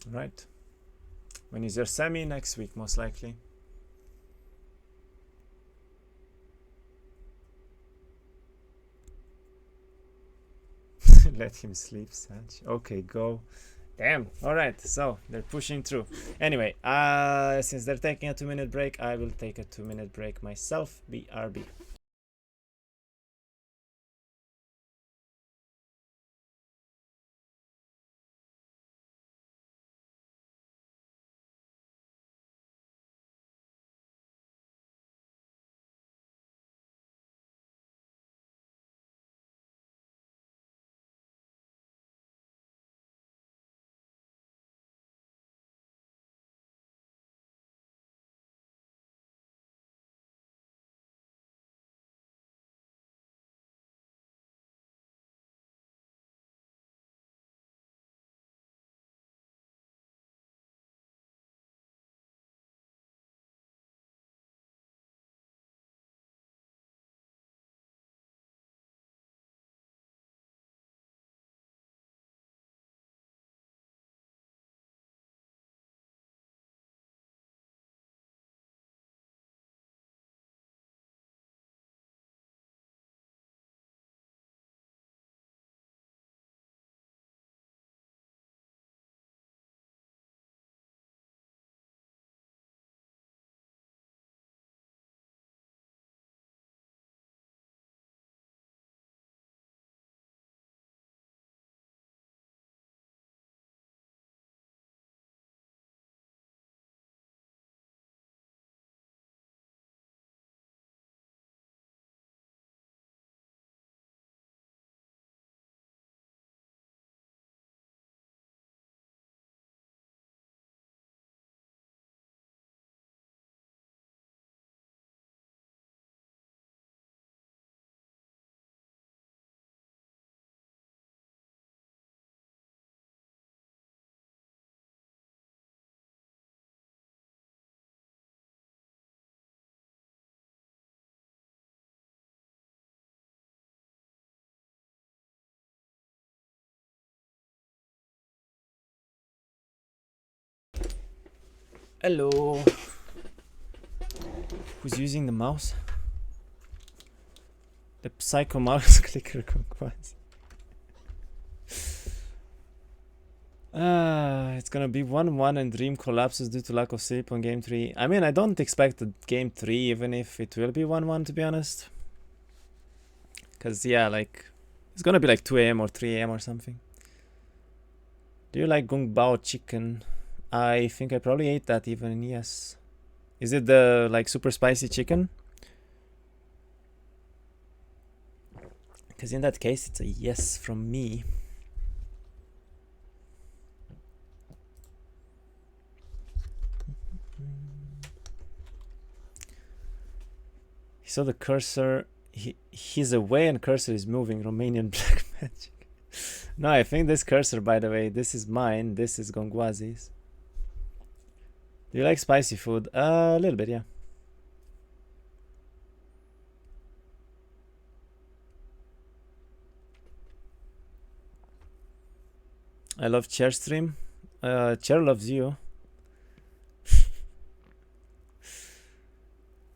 Right. When is your semi? Next week, most likely. Let him sleep, Saj. Okay, go. Damn. All right. So they're pushing through. Anyway, since they're taking a 2-minute break, I will take a 2-minute break myself. BRB. Hello. Who's using the mouse? The psycho mouse clicker conquest. It's gonna be 1-1 and Dream collapses due to lack of sleep on game 3. I mean, I don't expect a game 3 even if it will be 1-1 to be honest. Cause yeah, like it's gonna be like 2 a.m. or 3 a.m. or something. Do you like gung bao chicken? I think I probably ate that even, yes. Is it the like super spicy chicken? Because in that case, it's a yes from me. He saw the cursor. He's away and cursor is moving. Romanian black magic. No, I think this cursor, by the way, this is mine. This is gongwazy's. Do you like spicy food? A little bit, yeah. I love Chair stream. Chair loves you.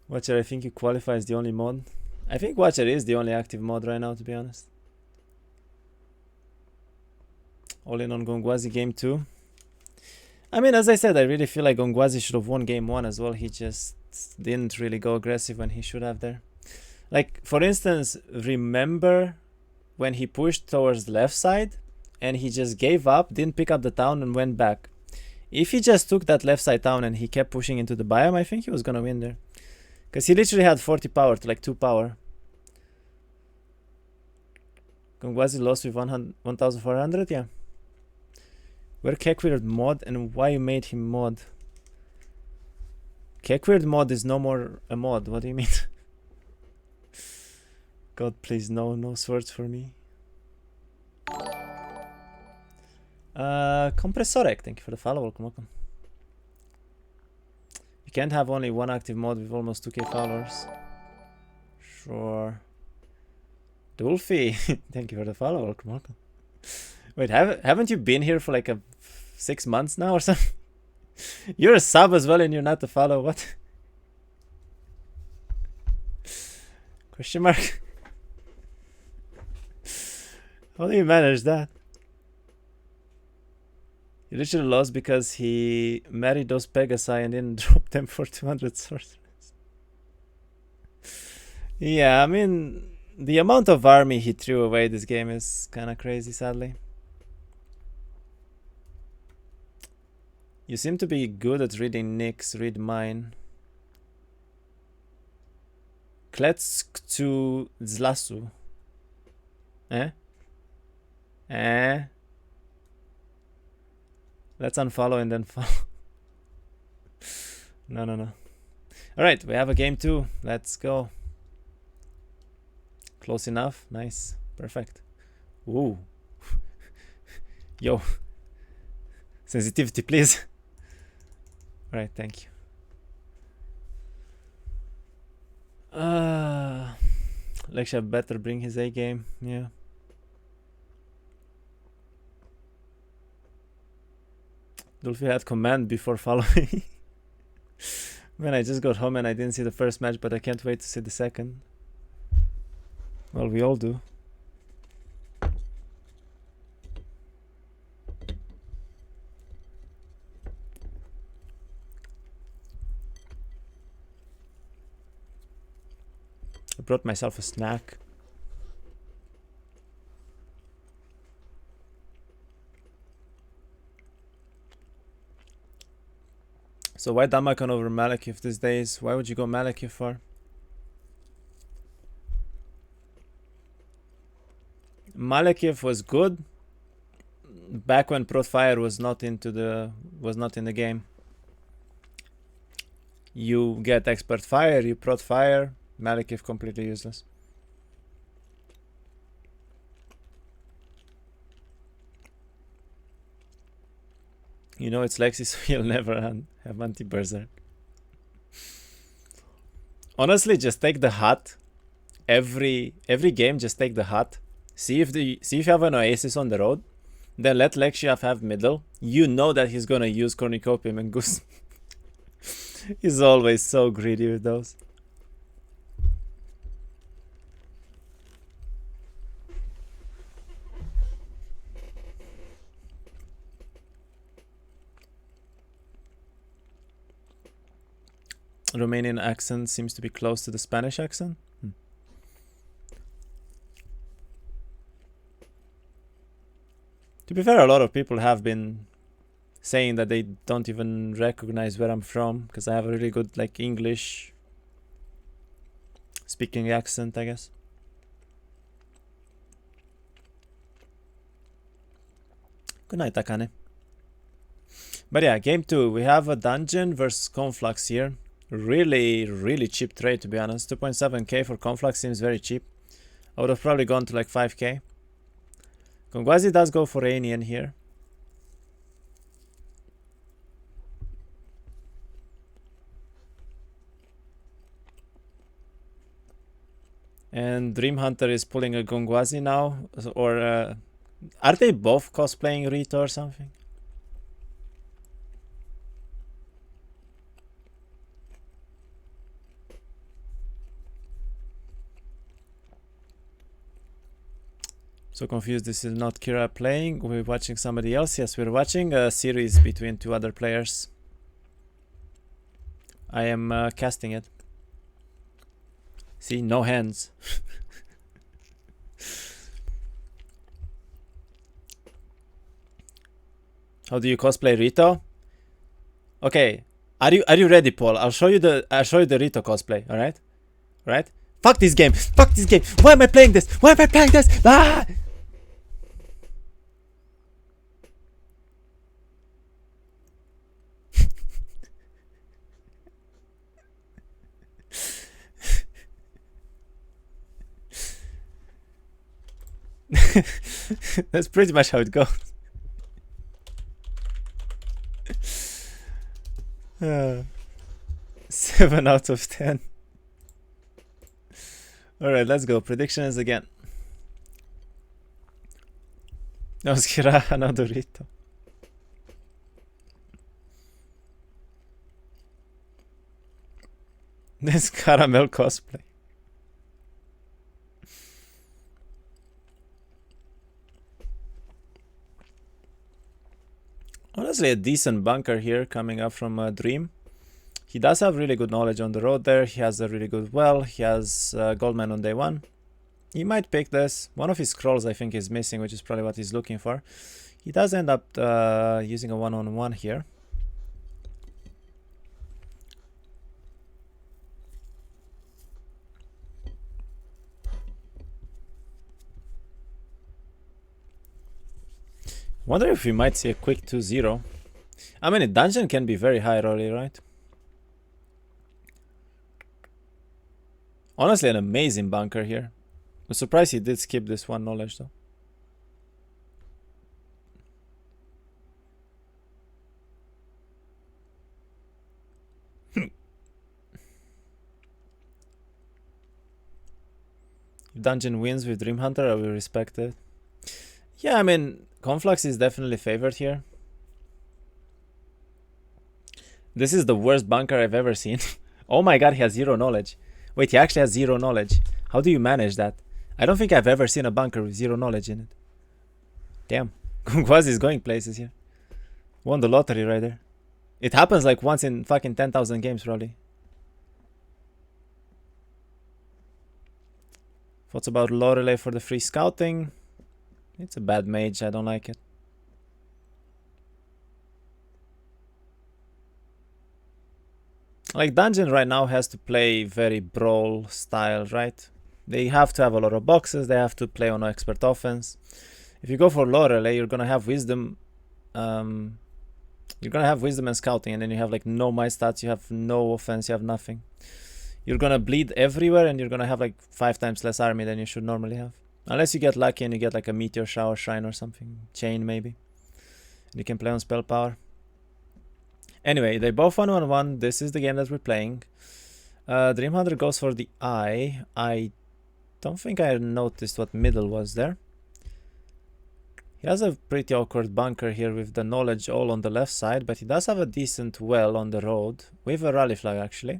Watcher, I think you qualify as the only mod. I think Watcher is the only active mod right now, to be honest. All in on Gongwazy game 2. I mean, as I said, I really feel like Gongwazy should have won game 1 as well. He just didn't really go aggressive when he should have there. Like, for instance, remember when he pushed towards the left side and he just gave up, didn't pick up the town and went back. If he just took that left side town and he kept pushing into the biome, I think he was gonna win there. Because he literally had 40 power to like 2 power. Gongwazy lost with 1400, yeah. Where Kekweird mod and why you made him mod? Kekweird mod is no more a mod, what do you mean? God, please, no swords for me. Compressorek, thank you for the follow, welcome. You can't have only one active mod with almost 2k followers. Sure. Dulfy, thank you for the follow, welcome. Wait, haven't you been here for like a 6 months now or something. You're a sub as well and you're not a follow. What? Question mark. How do you manage that? He literally lost because he married those Pegasi and didn't drop them for 200 sorcerers. Yeah, I mean, the amount of army he threw away this game is kind of crazy, sadly. You seem to be good at reading Nick's, read mine. Kletsk to Zlasu. Eh? Eh? Let's unfollow and then follow. No. Alright, we have a game 2. Let's go. Close enough. Nice. Perfect. Ooh. Yo. Sensitivity, please. Alright, thank you. Lexia better bring his A game. Yeah. Dolphy had command before following. Man, I just got home and I didn't see the first match, but I can't wait to see the second. Well, we all do. I brought myself a snack. So why Damakan over Malekith these days? Why would you go Malekith for? Malekith was good back when Protfire was not in the game. You get Expert Fire, you Protfire, Malekith completely useless. You know it's Lexi, so he'll never have anti-berserk. Honestly, just take the hut. Every game, just take the hut. See if you have an Oasis on the road. Then let Lexiaf have middle. You know that he's gonna use Cornucopium and Goose. He's always so greedy with those. Romanian accent seems to be close to the Spanish accent. To be fair, a lot of people have been saying that they don't even recognize where I'm from because I have a really good like English speaking accent, I guess. Good night, Akane. But yeah, game 2. We have a dungeon versus Conflux here. Really cheap trade, to be honest. 2.7k for Conflux seems very cheap. I would have probably gone to like 5k. Gongwazy does go for Aenian here. And Dreamhunter is pulling a Gongwazy now. Or are they both cosplaying Rito or something? So confused, this is not Kira playing. We're watching somebody else. Yes, we're watching a series between 2 other players. I am casting it. See, no hands. How do you cosplay Rito? Okay, are you ready, Paul? I'll show you the Rito cosplay. All right, Fuck this game. Fuck this game. Why am I playing this? Why am I playing this? Ah! That's pretty much how it goes. 7 out of 10. Alright, let's go. Predictions again. No, Skira, no Dorito. This caramel cosplay. Honestly, a decent bunker here coming up from Dream. He does have really good knowledge on the road there. He has a really good well. He has Goldman on day one. He might pick this. One of his scrolls I think is missing, which is probably what he's looking for. He does end up using a one-on-one here. Wonder if we might see a quick 2-0. I mean, a dungeon can be very high early, right? Honestly, an amazing bunker here. I'm surprised he did skip this one knowledge though. If dungeon wins with dreamhunter, I will respect it. Yeah, I mean, Conflux is definitely favored here. This is the worst bunker I've ever seen. Oh my god, he has 0 knowledge. Wait, he actually has 0 knowledge. How do you manage that? I don't think I've ever seen a bunker with 0 knowledge in it. Damn. Gongwazy is going places here. Won the lottery right there. It happens like once in fucking 10,000 games probably. Thoughts about Lorelei for the free scouting? It's a bad mage, I don't like it. Like dungeon right now has to play very brawl style, right? They have to have a lot of boxes, they have to play on expert offense. If you go for Lorelei, you're gonna have wisdom. You're gonna have wisdom and scouting, and then you have like no might stats, you have no offense, you have nothing. You're gonna bleed everywhere, and you're gonna have like 5 times less army than you should normally have. Unless you get lucky and you get like a meteor shower shrine or something, chain maybe. And you can play on spell power. Anyway, they both 1-1-1. This is the game that we're playing. Dreamhunter goes for the eye. I don't think I noticed what middle was there. He has a pretty awkward bunker here with the knowledge all on the left side, but he does have a decent well on the road with a rally flag actually.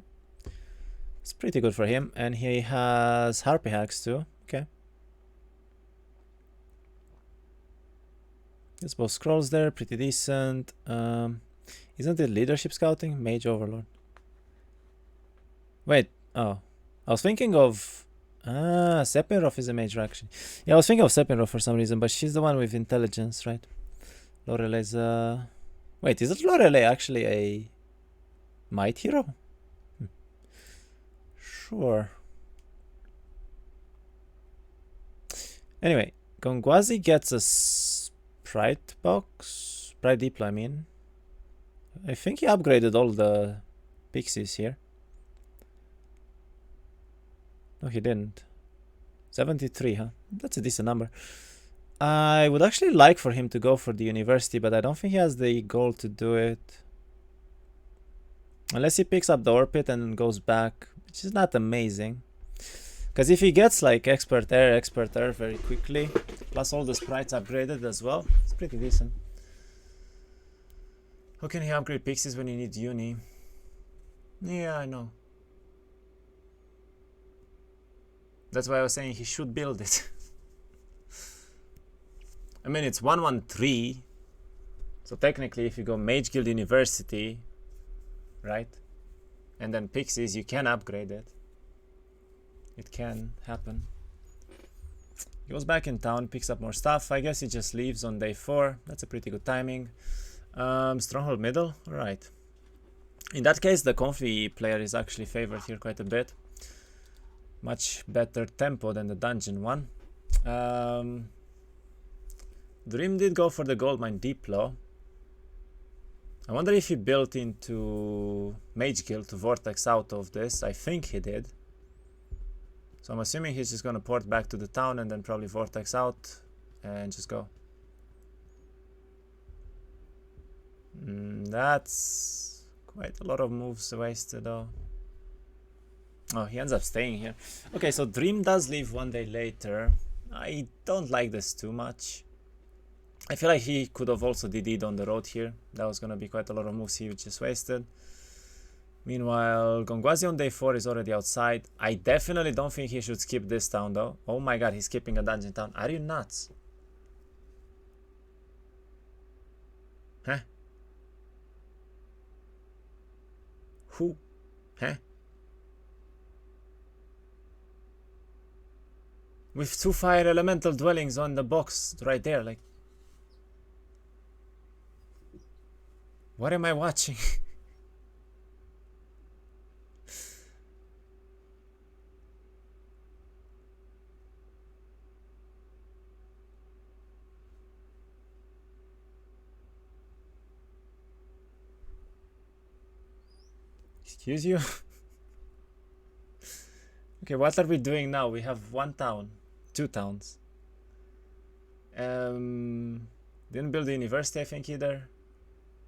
It's pretty good for him, and he has harpy hacks too. Okay. There's both scrolls there, pretty decent. Isn't it leadership scouting? Mage overlord. Wait, oh. I was thinking of... Sephiroth is a mage actually. Yeah, I was thinking of Sephiroth for some reason, but she's the one with intelligence, right? Lorelei's Wait, is it Lorelei actually a... might hero? Sure. Anyway, Gongwazy gets a sprite box. Sprite deploy, I mean. I think he upgraded all the pixies here. No, he didn't. 73, huh? That's a decent number. I would actually like for him to go for the university, but I don't think he has the goal to do it. Unless he picks up the orbit and goes back, which is not amazing. Because if he gets like expert air very quickly, plus all the sprites upgraded as well, it's pretty decent. How can he upgrade pixies when he needs uni? Yeah, I know. That's why I was saying he should build it. I mean, it's 113. So technically, if you go Mage Guild University, right? And then pixies, you can upgrade it. It can happen. He goes back in town, picks up more stuff. I guess he just leaves on day 4. That's a pretty good timing. Stronghold middle, alright. In that case, the comfy player is actually favored here quite a bit. Much better tempo than the dungeon one. Dream did go for the goldmine deplo. I wonder if he built into Mage Guild to vortex out of this. I think he did. So I'm assuming he's just gonna port back to the town and then probably vortex out and just go. That's quite a lot of moves wasted though. Oh, he ends up staying here. Okay, so Dream does leave one day later. I don't like this too much. I feel like he could have also DD'd on the road here. That was gonna be quite a lot of moves he just wasted. Meanwhile, Gongwazy on day 4 is already outside. I definitely don't think he should skip this town though. Oh my god, he's skipping a dungeon town. Are you nuts? Huh? Who? Huh? With 2 fire elemental dwellings on the box right there, like... What am I watching? Excuse you? Okay, what are we doing now? We have 1 town. 2 towns. Didn't build the university, I think, either.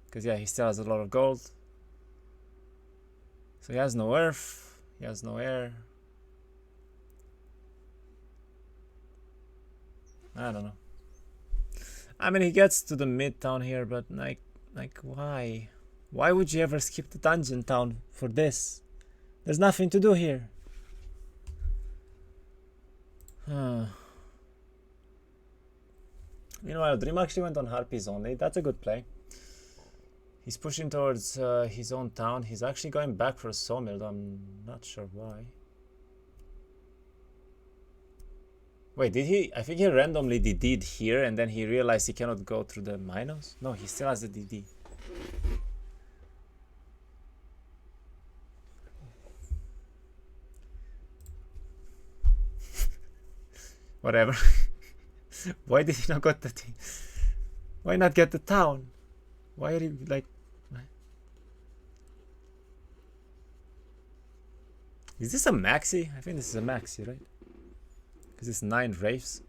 Because, yeah, he still has a lot of gold. So he has no earth. He has no air. I don't know. I mean, he gets to the mid town here, but like why? Why would you ever skip the dungeon town for this? There's nothing to do here. Meanwhile, Dream actually went on Harpies only. That's a good play. He's pushing towards his own town. He's actually going back for a sawmill, though I'm not sure why. Wait, did he? I think he randomly DD'd here and then he realized he cannot go through the minos? No, he still has the DD. Whatever. Why did he not get the thing? Why not get the town? Why are you like... Is this a maxi? I think this is a maxi, right? Because it's 9 wraiths.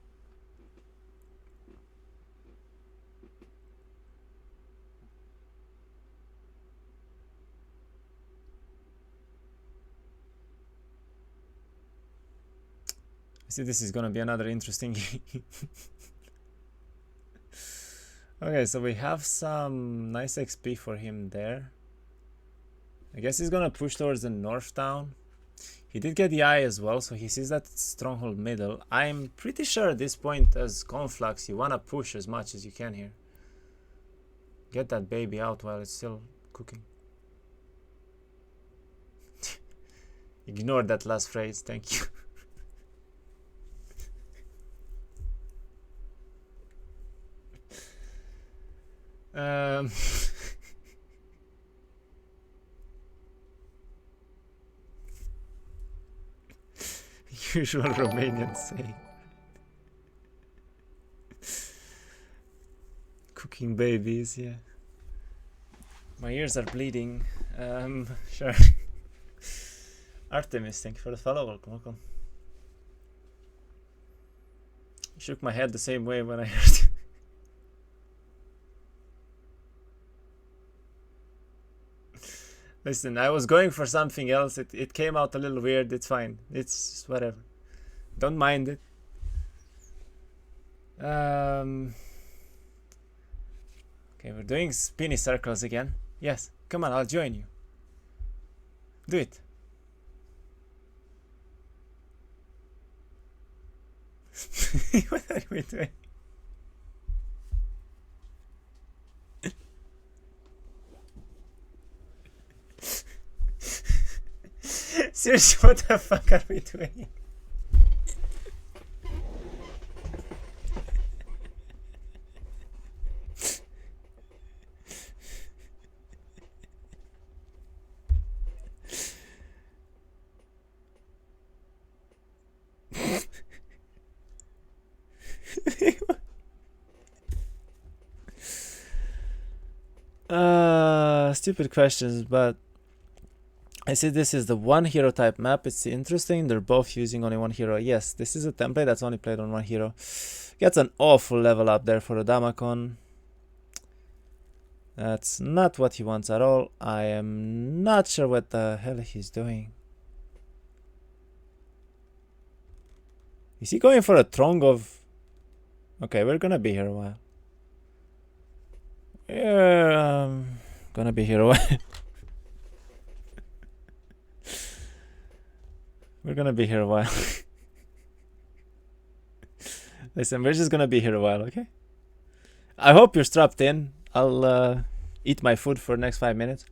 I see this is gonna be another interesting game. Okay, so we have some nice XP for him there. I guess he's gonna push towards the north town. He did get the eye as well, so he sees that stronghold middle. I'm pretty sure at this point as Conflux you wanna push as much as you can here. Get that baby out while it's still cooking. Ignore that last phrase, thank you. Usual Romanian saying. Cooking babies, yeah. My ears are bleeding. Sure. Artemis, thank you for the follow. Welcome. Shook my head the same way when I heard it. Listen, I was going for something else. It came out a little weird. It's fine. It's just whatever. Don't mind it. Okay, we're doing spinny circles again. Yes, come on, I'll join you. Do it. What are we doing? Seriously, what the fuck are we doing? Stupid questions, but I see this is the 1 hero type map. It's interesting. They're both using only 1 hero. Yes, this is a template that's only played on 1 hero. Gets an awful level up there for a Damakon. That's not what he wants at all. I am not sure what the hell he's doing. Is he going for a throng of... Okay, we're gonna be here a while. Yeah, gonna be here a while. We're gonna be here a while. Listen, we're just gonna be here a while, okay? I hope you're strapped in. I'll eat my food for the next 5 minutes.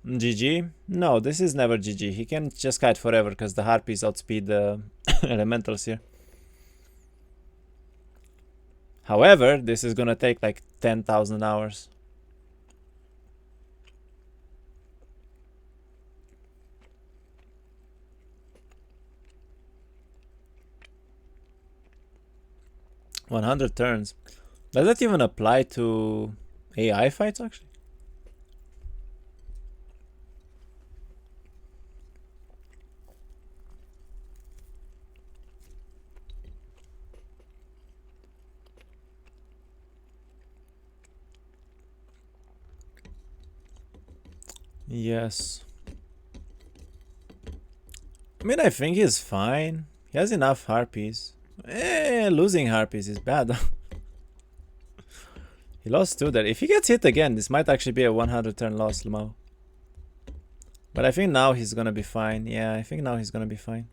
GG? No, this is never GG. He can just kite forever because the harpies outspeed the elementals here. However, this is gonna take like 10,000 hours. $100 turns. Does that even apply to AI fights actually? Yes. I mean, I think he's fine. He has enough harpies. Losing harpies is bad. He lost 2 there. If he gets hit again, this might actually be a 100 turn loss, Lamau. But I think now he's gonna be fine. Yeah, I think now he's gonna be fine.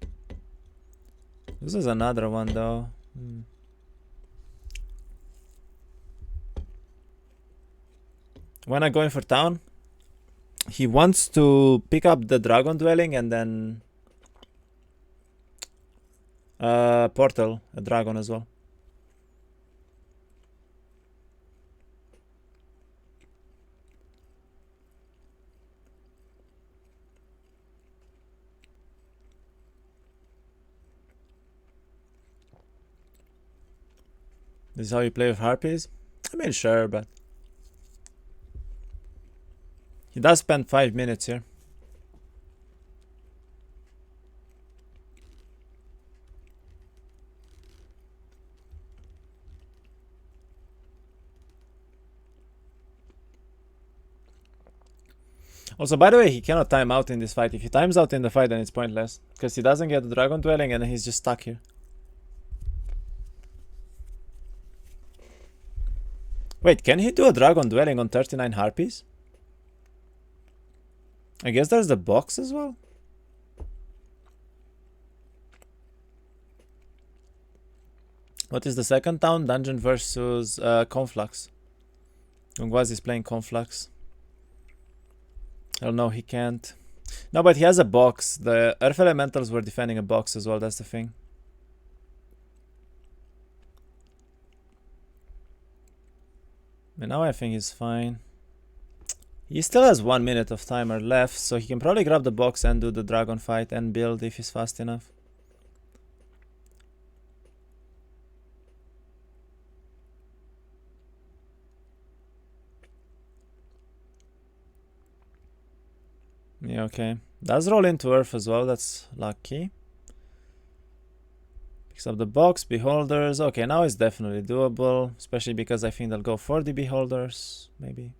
This is another one though. When I'm going for town, he wants to pick up the dragon dwelling and then portal a dragon as well. This is how you play with harpies? I mean, sure, but he does spend 5 minutes here. Also, by the way, he cannot time out in this fight. If he times out in the fight, then it's pointless. Because he doesn't get the dragon dwelling and he's just stuck here. Wait, can he do a dragon dwelling on 39 harpies? I guess there's the box as well. What is the second town? Dungeon versus Conflux. Gongwazy is playing Conflux. Oh no, he can't. No, but he has a box. The Earth Elementals were defending a box as well, that's the thing. And now I think he's fine. He still has 1 minute of timer left, so he can probably grab the box and do the dragon fight and build if he's fast enough. Yeah, okay. Does roll into Earth as well, that's lucky. Picks up the box, beholders. Okay, now it's definitely doable, especially because I think they'll go for the beholders, maybe.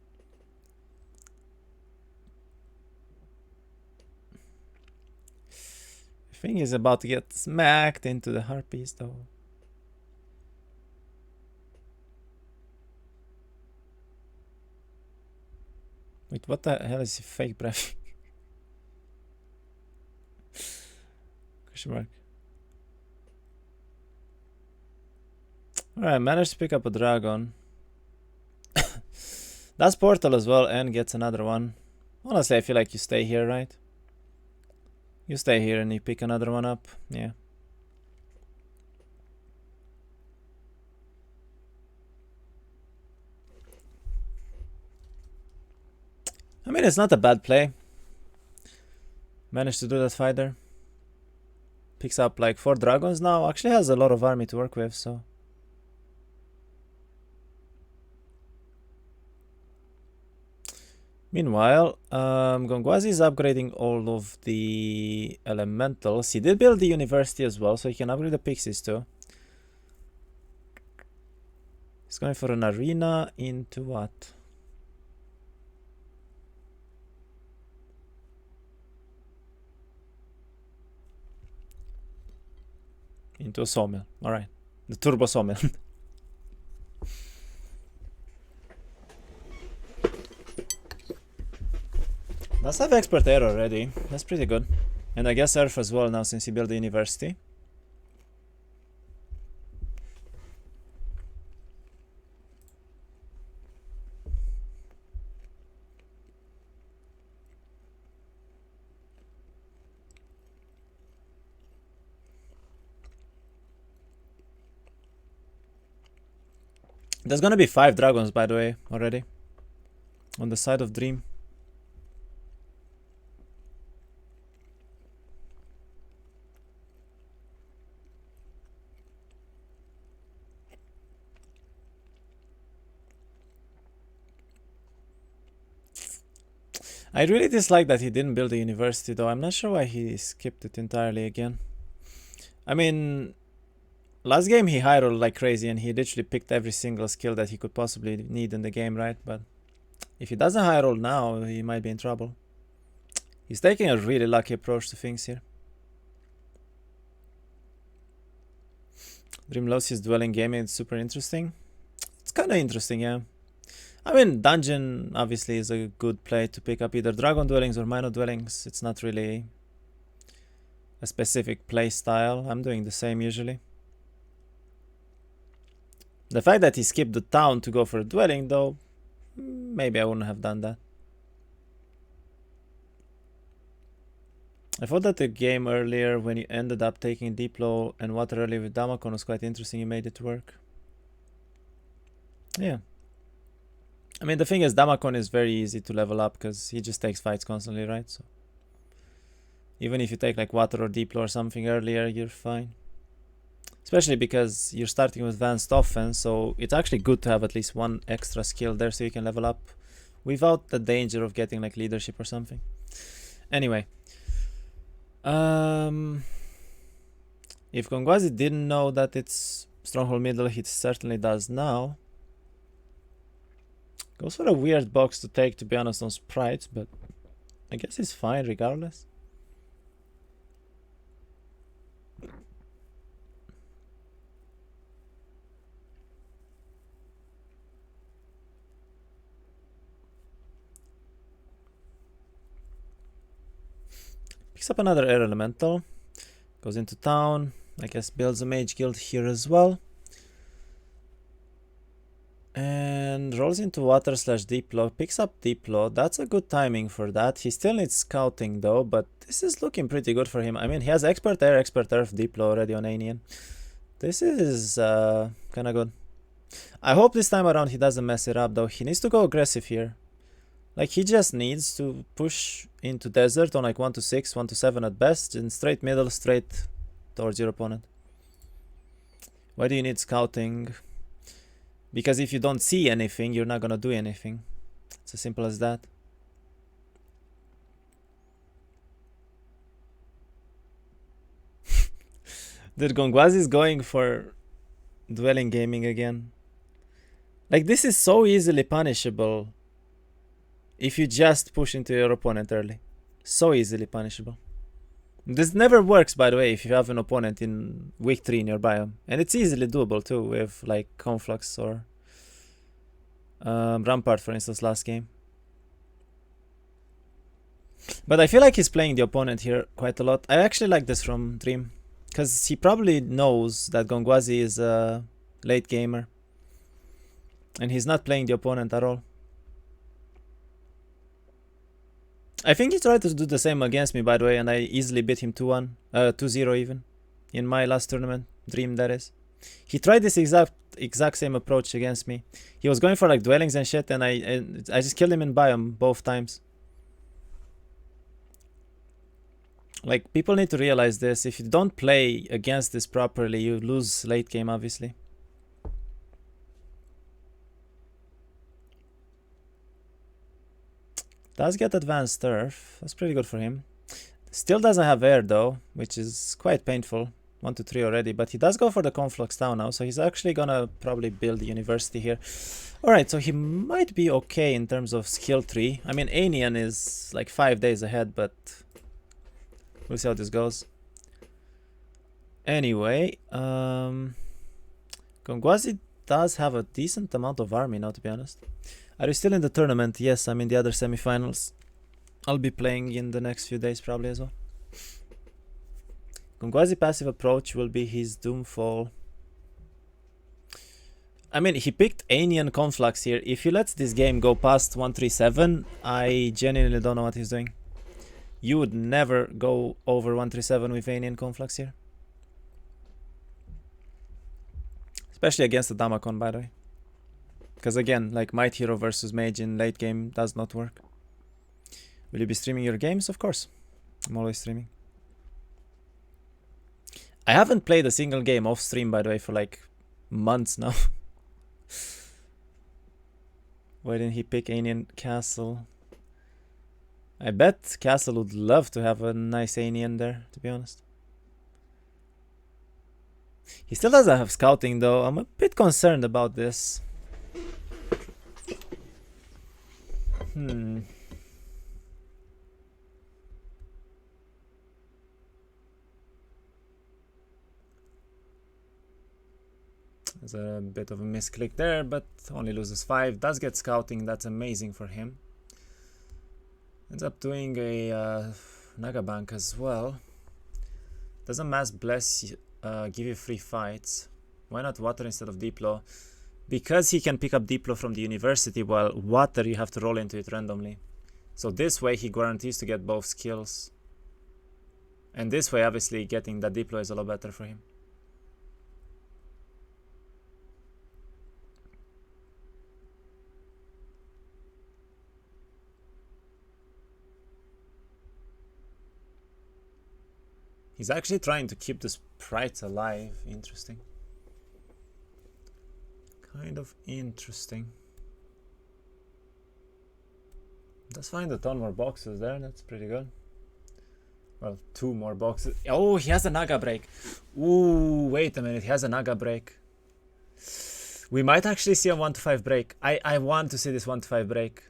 I think he's about to get smacked into the harpies though. Wait, what the hell is he fake breath? Question mark. Alright, managed to pick up a dragon. That's portal as well and gets another one. Honestly, I feel like you stay here, right? You stay here and you pick another one up. Yeah. I mean, it's not a bad play. Managed to do that fight there. Picks up like 4 dragons now. Actually has a lot of army to work with, so. Meanwhile, Gongwazy is upgrading all of the elementals. He did build the university as well, so he can upgrade the pixies too. He's going for an arena into what? Into a sawmill. Alright. The turbo sawmill. Must have expert air already. That's pretty good. And I guess Earth as well now since he built the university. There's gonna be 5 dragons, by the way, already. On the side of Dream. I really dislike that he didn't build a university though. I'm not sure why he skipped it entirely again. I mean, last game he high rolled like crazy and he literally picked every single skill that he could possibly need in the game, right? But if he doesn't high roll now, he might be in trouble. He's taking a really lucky approach to things here. Dream loves his dwelling gaming. It's super interesting. It's kind of interesting, yeah. I mean, dungeon obviously is a good play to pick up either dragon dwellings or minor dwellings. It's not really a specific play style. I'm doing the same usually. The fact that he skipped the town to go for a dwelling though, maybe I wouldn't have done that. I thought that the game earlier when you ended up taking deep low and water early with Damakon was quite interesting. You made it work. Yeah. I mean, the thing is, Damakon is very easy to level up because he just takes fights constantly, right? So even if you take like water or deep low or something earlier, you're fine. Especially because you're starting with advanced offense, so it's actually good to have at least one extra skill there so you can level up without the danger of getting like leadership or something. Anyway. If gongwazy didn't know that it's stronghold middle, he certainly does now. Goes for a weird box to take, to be honest, on sprites, but I guess it's fine regardless. Picks up another air elemental. Goes into town. I guess builds a mage guild here as well. And rolls into water / deep low. Picks up deep low. That's a good timing for that. He still needs scouting though, but this is looking pretty good for him. I mean, he has expert air, expert earth, deep low already on Anian. This is kind of good. I hope this time around he doesn't mess it up though. He needs to go aggressive here. Like, he just needs to push into desert on like 1 to 6, 1 to 7 at best, and straight middle, straight towards your opponent. Why do you need scouting? Because if you don't see anything, you're not gonna do anything. It's as simple as that. Dude, gongwazy is going for dwelling gaming again. Like, this is so easily punishable if you just push into your opponent early. So easily punishable. This never works, by the way, if you have an opponent in week 3 in your biome. And it's easily doable too with like Conflux or Rampart, for instance, last game. But I feel like he's playing the opponent here quite a lot. I actually like this from Dream, because he probably knows that gongwazy is a late gamer. And he's not playing the opponent at all. I think he tried to do the same against me, by the way, and I easily beat him 2-1, 2-0 even, in my last tournament, Dream that is. He tried this exact same approach against me. He was going for like dwellings and shit, and I just killed him in biome both times. Like, people need to realize this. If you don't play against this properly, you lose late game, obviously. Does get advanced turf. That's pretty good for him. Still doesn't have air though, which is quite painful. 1 to 3 already, but he does go for the Conflux town now, so he's actually gonna probably build the university here. Alright, so he might be okay in terms of skill tree. I mean, Anian is like 5 days ahead, but we'll see how this goes. Anyway, gongwazy does have a decent amount of army now, to be honest. Are you still in the tournament? Yes, I'm in the other semifinals. I'll be playing in the next few days probably as well. Gongwazy passive approach will be his Doomfall. I mean, he picked Anian Conflux here. If he lets this game go past 137, I genuinely don't know what he's doing. You would never go over 137 with Anian Conflux here. Especially against the Damakon, by the way. Because again, like Might Hero versus Mage in late game does not work. Will you be streaming your games? Of course. I'm always streaming. I haven't played a single game off stream, by the way, for like months now. Why didn't he pick Anian Castle? I bet Castle would love to have a nice Anian there, to be honest. He still doesn't have scouting though. I'm a bit concerned about this. There's a bit of a misclick there, but only loses 5. Does get scouting, that's amazing for him. Ends up doing a Nagabank as well. Doesn't Mass Bless give you free fights? Why not Water instead of Diplo? Because he can pick up Diplo from the university, while Water you have to roll into it randomly. So this way he guarantees to get both skills. And this way obviously getting that Diplo is a lot better for him. He's actually trying to keep the sprites alive. Interesting. Kind of interesting. Does find a ton more boxes there. That's pretty good. Well, 2 more boxes. Oh, he has a Naga break. Ooh, wait a minute. He has a Naga break. We might actually see a 1-5 break. I want to see this 1-5 break.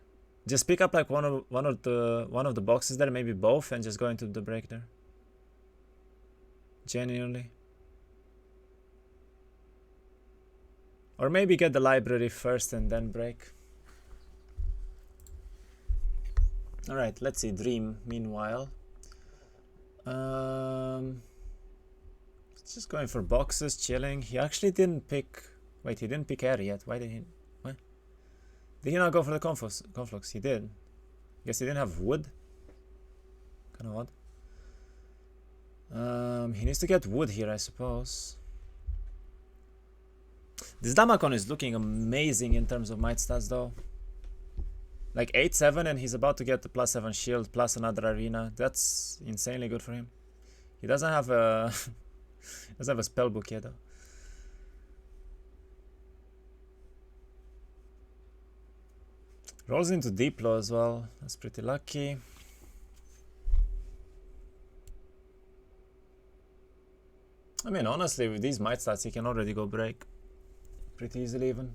Just pick up like one of the boxes there, maybe both, and just go into the break there. Genuinely. Or maybe get the library first and then break. Alright, let's see. Dream, meanwhile. Just going for boxes, chilling. He actually didn't pick... Wait, he didn't pick air yet. Why did he... What? Did he not go for the conflux? He did. Guess he didn't have wood. Kind of odd. He needs to get wood here, I suppose. This Damakon is looking amazing in terms of might stats though. Like 8-7 and he's about to get the +7 shield plus another arena. That's insanely good for him. He doesn't have a spell book yet though. Rolls into Diplo as well. That's pretty lucky. I mean, honestly, with these might stats, he can already go break. Pretty easily even.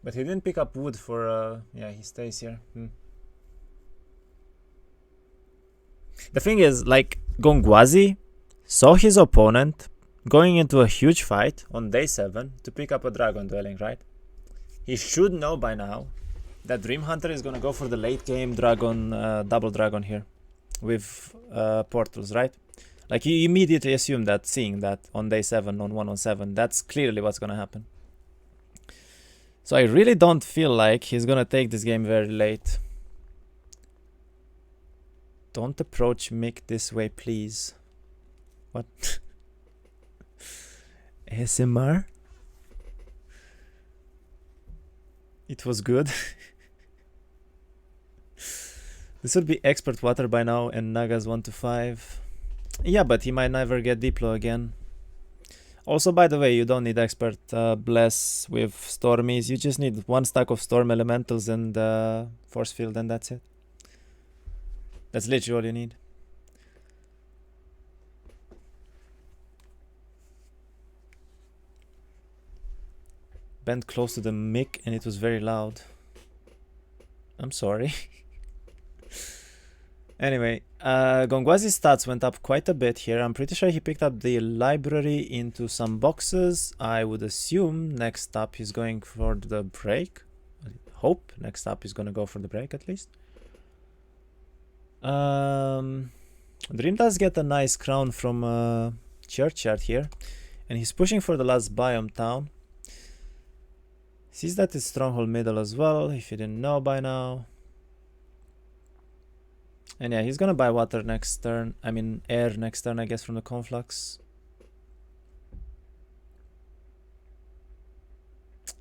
But he didn't pick up wood for, yeah, he stays here. The thing is, like, Gongwazy saw his opponent going into a huge fight on day 7 to pick up a dragon dwelling, right? He should know by now that Dreamhunter is gonna go for the late game dragon, double dragon here with portals, right? Like, you immediately assume that, seeing that on day 7 on 1-on-7, that's clearly what's gonna happen. So I really don't feel like he's gonna take this game very late. Don't approach Mick this way, please. What? ASMR? It was good. This would be expert water by now and Naga's 1-5. Yeah, but he might never get Diplo again. Also, by the way, you don't need expert bless with stormies. You just need 1 stack of storm elementals and force field, and that's it. That's literally all you need. Bent close to the mic and it was very loud. I'm sorry. Anyway, Gongwazy's stats went up quite a bit here. I'm pretty sure he picked up the library into some boxes. I would assume next up he's going for the break. I hope next up he's gonna go for the break at least. Dream does get a nice crown from Churchyard here, and he's pushing for the last biome town. Sees that it's Stronghold Middle as well, if you didn't know by now. And yeah, he's gonna buy water next turn. I mean air next turn, I guess, from the conflux.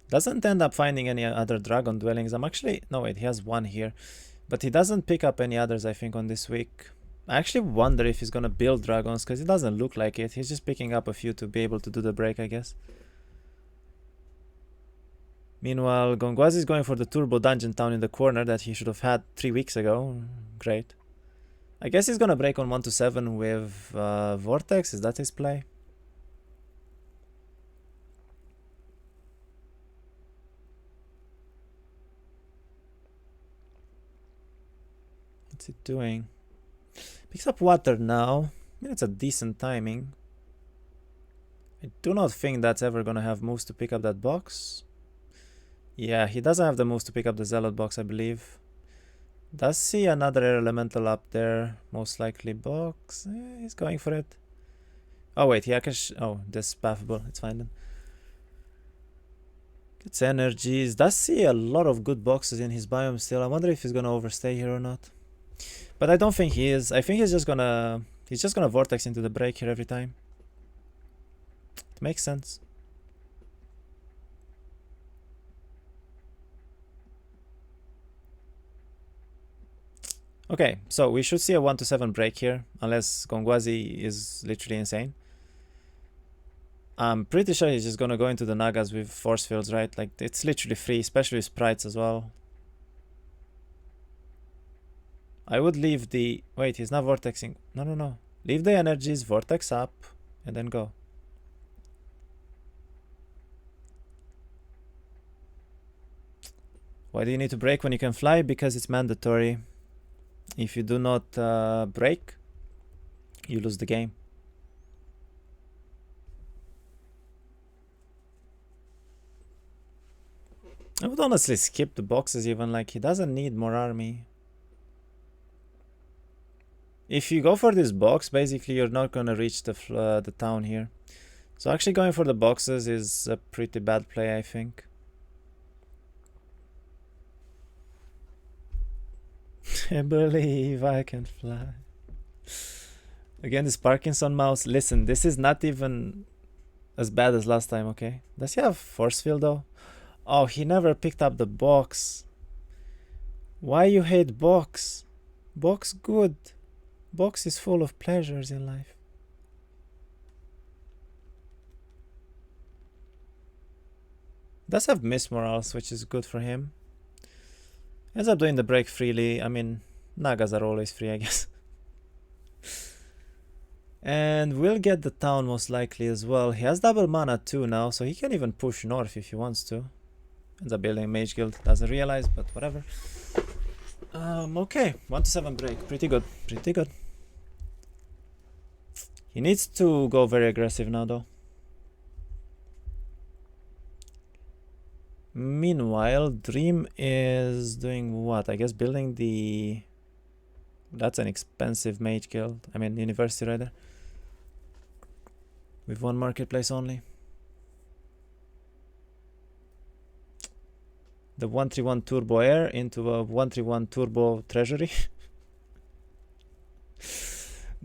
Doesn't end up finding any other dragon dwellings. I'm actually... No, wait, he has one here. But he doesn't pick up any others, I think, on this week. I actually wonder if he's gonna build dragons, because it doesn't look like it. He's just picking up a few to be able to do the break, I guess. Meanwhile, gongwazy is going for the turbo dungeon town in the corner that he should have had 3 weeks ago. Great. I guess he's gonna break on 1 to 7 with Vortex. Is that his play? What's it doing? Picks up water now. I mean, it's a decent timing. I do not think that's ever gonna have moves to pick up that box. Yeah, he doesn't have the moves to pick up the Zealot box, I believe. Does see another air elemental up there. Most likely box. He's going for it. Oh wait, he can... Oh, this pathable. It's fine then. Gets energies. Does see a lot of good boxes in his biome still. I wonder if he's gonna overstay here or not. But I don't think he is. I think he's just gonna vortex into the break here every time. It makes sense. Okay, so we should see a 1 to 7 break here, unless gongwazy is literally insane. I'm pretty sure he's just gonna go into the Nagas with force fields, right? Like, it's literally free, especially with sprites as well. I would leave the... Wait, he's not vortexing. No. Leave the energies, vortex up, and then go. Why do you need to break when you can fly? Because it's mandatory. If you do not break, you lose the game. I would honestly skip the boxes even, like, he doesn't need more army. If you go for this box, basically you're not gonna reach the town here. So actually going for the boxes is a pretty bad play, I think. I believe I can fly. Again, this Parkinson mouse. Listen, this is not even as bad as last time, okay? Does he have force field though? Oh, he never picked up the box. Why you hate box? Box good. Box is full of pleasures in life. Does have miss morals, which is good for him. Ends up doing the break freely. I mean, Nagas are always free, I guess. And we'll get the town most likely as well. He has double mana too now, so he can even push north if he wants to. Ends up building Mage Guild. Doesn't realize, but whatever. Okay, 1 to 7 break. Pretty good. Pretty good. He needs to go very aggressive now, though. Meanwhile, Dream is doing what? I guess building the... That's an expensive Mage Guild. I mean, University rather. With 1 marketplace only. The 131 Turbo Air into a 131 Turbo Treasury.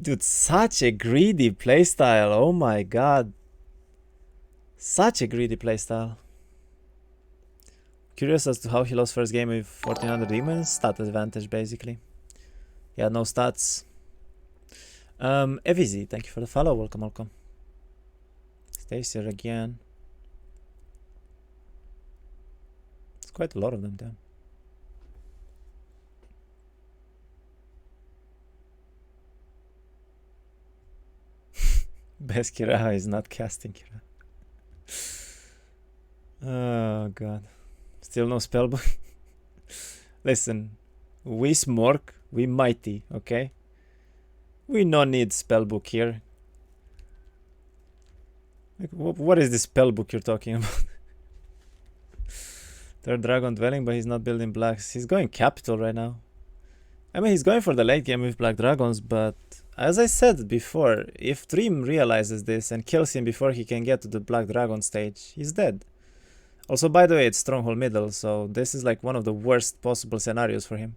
Dude, such a greedy playstyle. Oh my god. Such a greedy playstyle. Curious as to how he lost first game with 1400 demons. Stat advantage, basically. He had no stats. Evizy, thank you for the follow. Welcome, welcome. Stays here again. It's quite a lot of them, damn. Best Kiraha is not casting Kiraha. Oh god. Still no spellbook. Listen, we smork, we mighty, okay? We no need spellbook here. Like, what is this spellbook you're talking about? Third dragon dwelling, but he's not building blacks. He's going capital right now. I mean, he's going for the late game with Black Dragons, but as I said before, if Dream realizes this and kills him before he can get to the Black Dragon stage, he's dead. Also, by the way, it's Stronghold middle, so this is like one of the worst possible scenarios for him.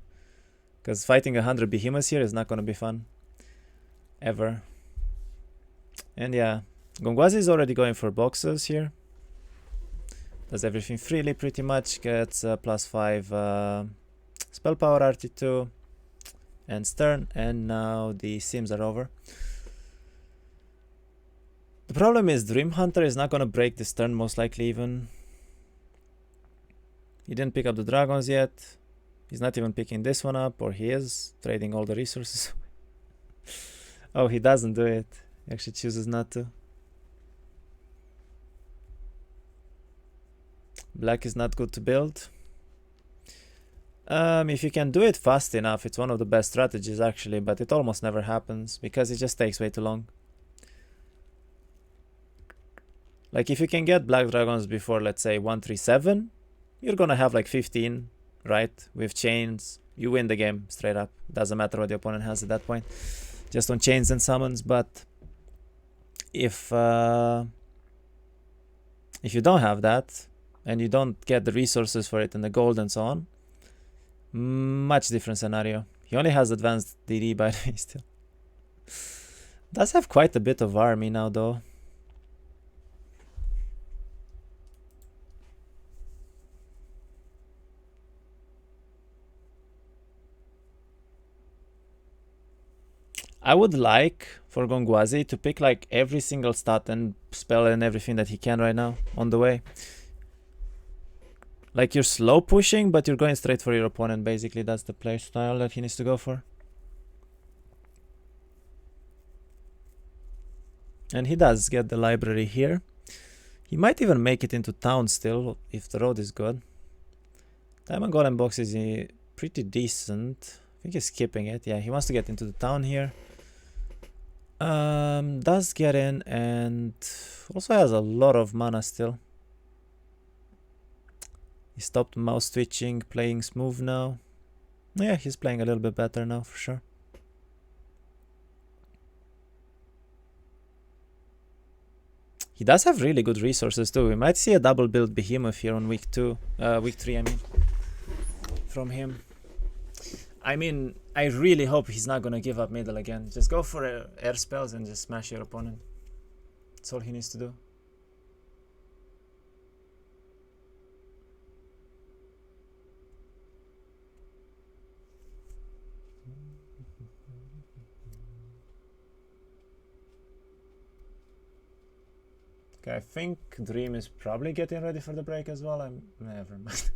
Because fighting 100 behemoths here is not gonna be fun. Ever. And yeah, gongwazy is already going for boxes here. Does everything freely pretty much, gets +5 spell power RT2 and stern, and now the sims are over. The problem is Dreamhunter is not gonna break this turn most likely even. He didn't pick up the dragons yet. He's not even picking this one up, or he is trading all the resources. Oh, he doesn't do it. He actually chooses not to. Black is not good to build. If you can do it fast enough, it's one of the best strategies actually, but it almost never happens because it just takes way too long. Like if you can get black dragons before, let's say 137, you're gonna have like 15, right? With chains, you win the game straight up. Doesn't matter what the opponent has at that point, just on chains and summons. But if you don't have that and you don't get the resources for it and the gold and so on, much different scenario. He only has advanced DD by the way still. Does have quite a bit of army now though. I would like for gongwazy to pick like every single stat and spell and everything that he can right now on the way. Like you're slow pushing, but you're going straight for your opponent. Basically, that's the play style that he needs to go for. And he does get the library here. He might even make it into town still, if the road is good. Diamond Golem box is pretty decent. I think he's skipping it. Yeah, he wants to get into the town here. Does get in and also has a lot of mana still. He stopped mouse twitching, playing smooth now. Yeah, he's playing a little bit better now for sure. He does have really good resources too. We might see a double build behemoth here on week 3 I mean, from him. I mean, I really hope he's not gonna give up middle again. Just go for air spells and just smash your opponent. That's all he needs to do. Okay, I think Dream is probably getting ready for the break as well. Never mind.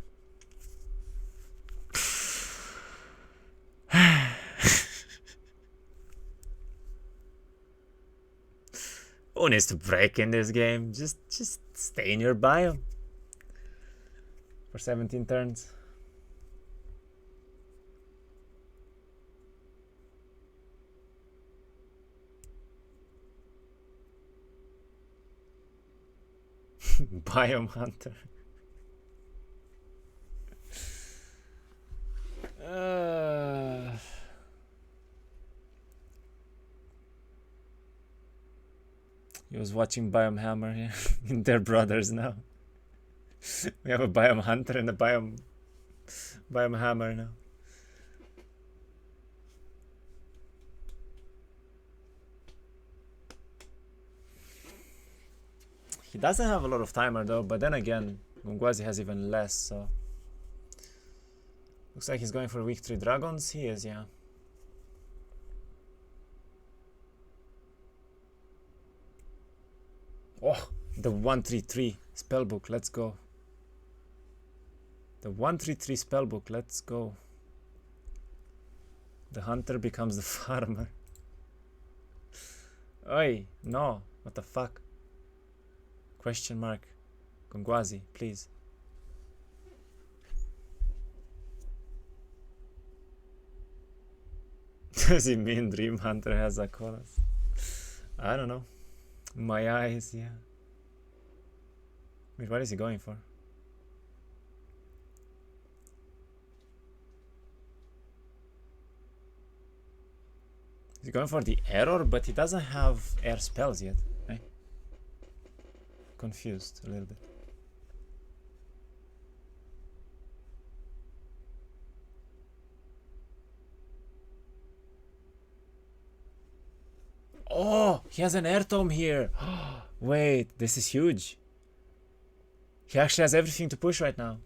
Who needs to break in this game? Just stay in your biome for 17 turns. Biome hunter. He was watching Biome Hammer here. They're brothers now. We have a Biome Hunter and a Biome Hammer now. He doesn't have a lot of timer though, but then again, gongwazy has even less, so... Looks like he's going for week 3 dragons. He is, yeah. Oh, the 133 spellbook, let's go. The 133 spellbook, let's go. The hunter becomes the farmer. Oi, no, what the fuck? Question mark. Gongwazy, please. Does he mean Dreamhunter has a chorus? I don't know. My eyes, yeah. Wait, what is he going for? He's going for the error, but he doesn't have air spells yet, right? Confused a little bit. Oh, he has an air tome here. Wait, this is huge. He actually has everything to push right now.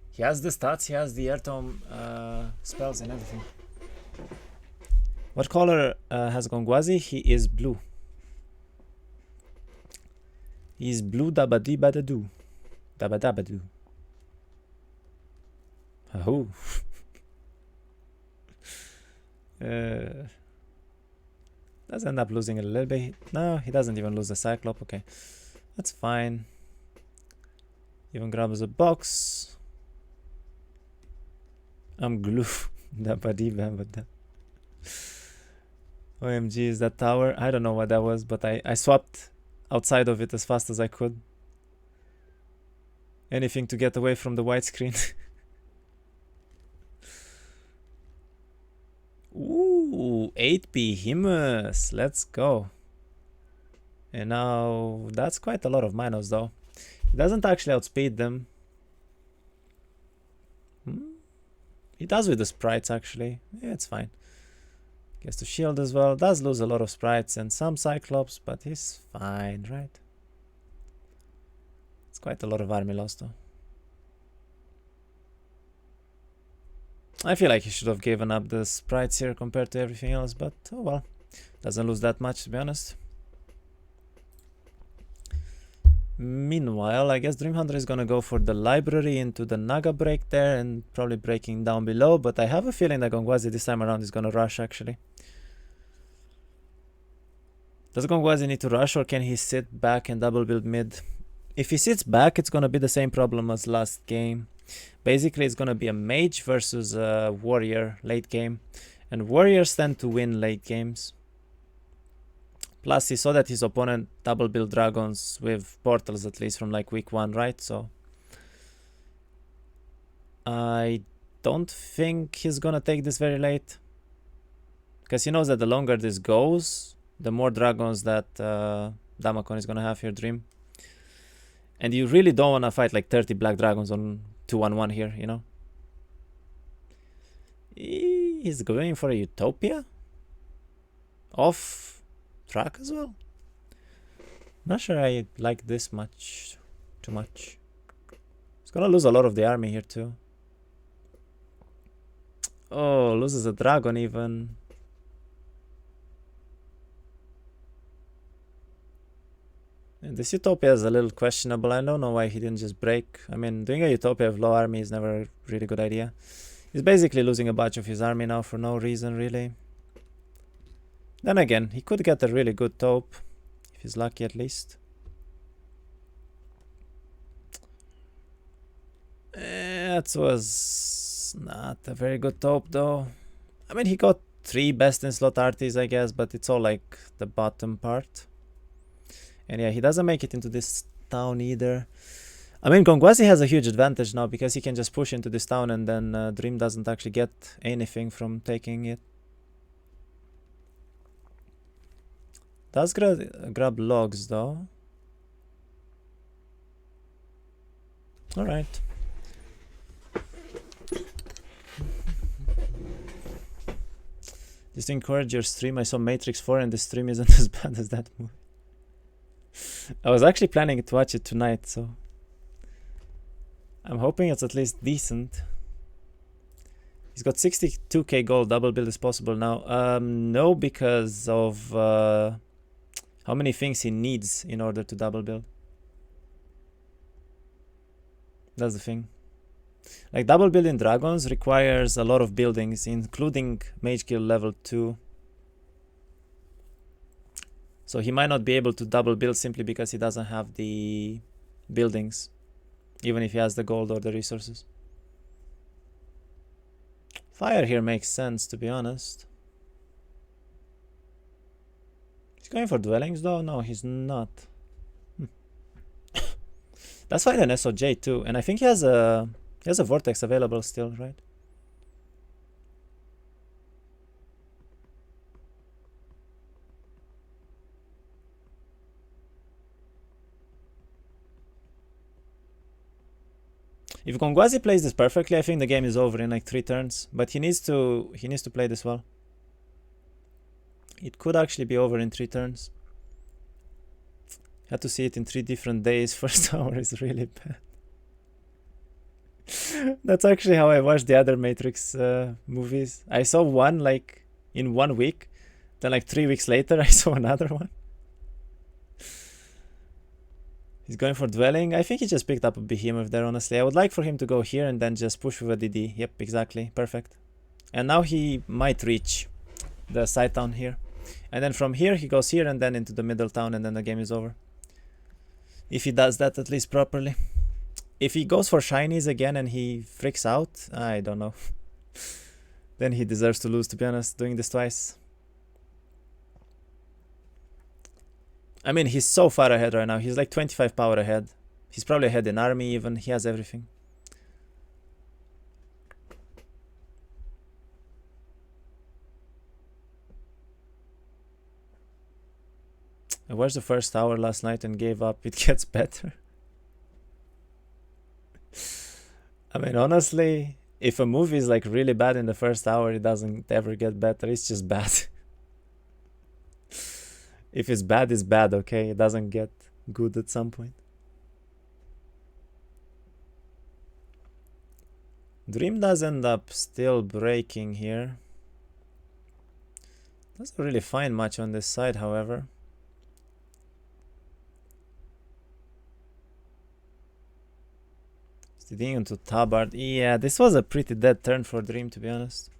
He has the stats, he has the air tome spells and everything. What color has gongwazy? He is blue. He's blue dabba-dee-ba-da-doo. Dabba-dabba-doo. Oh. Does end up losing a little bit. No, he doesn't even lose the Cyclop. Okay, that's fine. Even grabs a box. I'm glue. Dabba-dee-ba-ba-da. OMG, is that tower? I don't know what that was, but I swapped outside of it as fast as I could. Anything to get away from the white screen. Ooh, 8 behemoths. Let's go. And now that's quite a lot of minus though. He doesn't actually outspeed them. He does with the sprites actually. Yeah, it's fine. Gets to shield as well. Does lose a lot of sprites and some Cyclops, but he's fine, right? It's quite a lot of army loss though. I feel like he should have given up the sprites here compared to everything else, but oh well. Doesn't lose that much to be honest. Meanwhile, I guess dreamhunter is gonna go for the library into the Naga break there and probably breaking down below, but I have a feeling that gongwazy this time around is gonna rush actually. Does gongwazy need to rush or can he sit back and double build mid? If he sits back, it's gonna be the same problem as last game. Basically, it's gonna be a mage versus a warrior late game, and warriors tend to win late games. Plus, he saw that his opponent double build dragons with portals at least from like week 1, right? So I don't think he's gonna take this very late, because he knows that the longer this goes, the more dragons that Damakon is gonna have here, Dream. And you really don't want to fight like 30 black dragons on 2-1-1 here, you know? He's going for a Utopia? Off track as well? Not sure I like this much. Too much. He's gonna lose a lot of the army here too. Oh, loses a dragon even. And this Utopia is a little questionable. I don't know why he didn't just break. I mean, doing a Utopia with low army is never a really good idea. He's basically losing a bunch of his army now for no reason, really. Then again, he could get a really good taupe, if he's lucky at least. That was not a very good taupe though. I mean, he got 3 best in slot arties, I guess, but it's all like the bottom part. And yeah, he doesn't make it into this town either. I mean, gongwazy has a huge advantage now because he can just push into this town and then Dream doesn't actually get anything from taking it. Does grab logs though. Alright. Just to encourage your stream, I saw Matrix 4 and the stream isn't as bad as that movie. I was actually planning to watch it tonight, so I'm hoping it's at least decent. He's got 62k gold. Double build is possible now. No, because of how many things he needs in order to double build. That's the thing. Like, double building dragons requires a lot of buildings, including mage guild level 2. So he might not be able to double build simply because he doesn't have the buildings, even if he has the gold or the resources. Fire here makes sense, to be honest. He's going for dwellings though? No, he's not. That's fine an SOJ too, and I think he has a vortex available still, right? If gongwazy plays this perfectly, I think the game is over in like 3 turns. But he needs to play this well. It could actually be over in 3 turns. Had to see it in 3 different days. First hour is really bad. That's actually how I watched the other Matrix movies. I saw one like in 1 week. Then like 3 weeks later, I saw another one. He's going for dwelling. I think he just picked up a behemoth there, honestly. I would like for him to go here and then just push with a DD. Yep, exactly. Perfect. And now he might reach the side town here. And then from here, he goes here and then into the middle town and then the game is over. If he does that at least properly. If he goes for shinies again and he freaks out, I don't know. Then he deserves to lose, to be honest, doing this twice. I mean, he's so far ahead right now. He's like 25 power ahead. He's probably ahead in army even. He has everything. I watched the first hour last night and gave up. It gets better. I mean, honestly, if a movie is like really bad in the first hour, it doesn't ever get better. It's just bad. If it's bad, okay? It doesn't get good at some point. Dream does end up still breaking here. Doesn't really find much on this side, however. Steadying into Tabard. Yeah, this was a pretty dead turn for Dream, to be honest.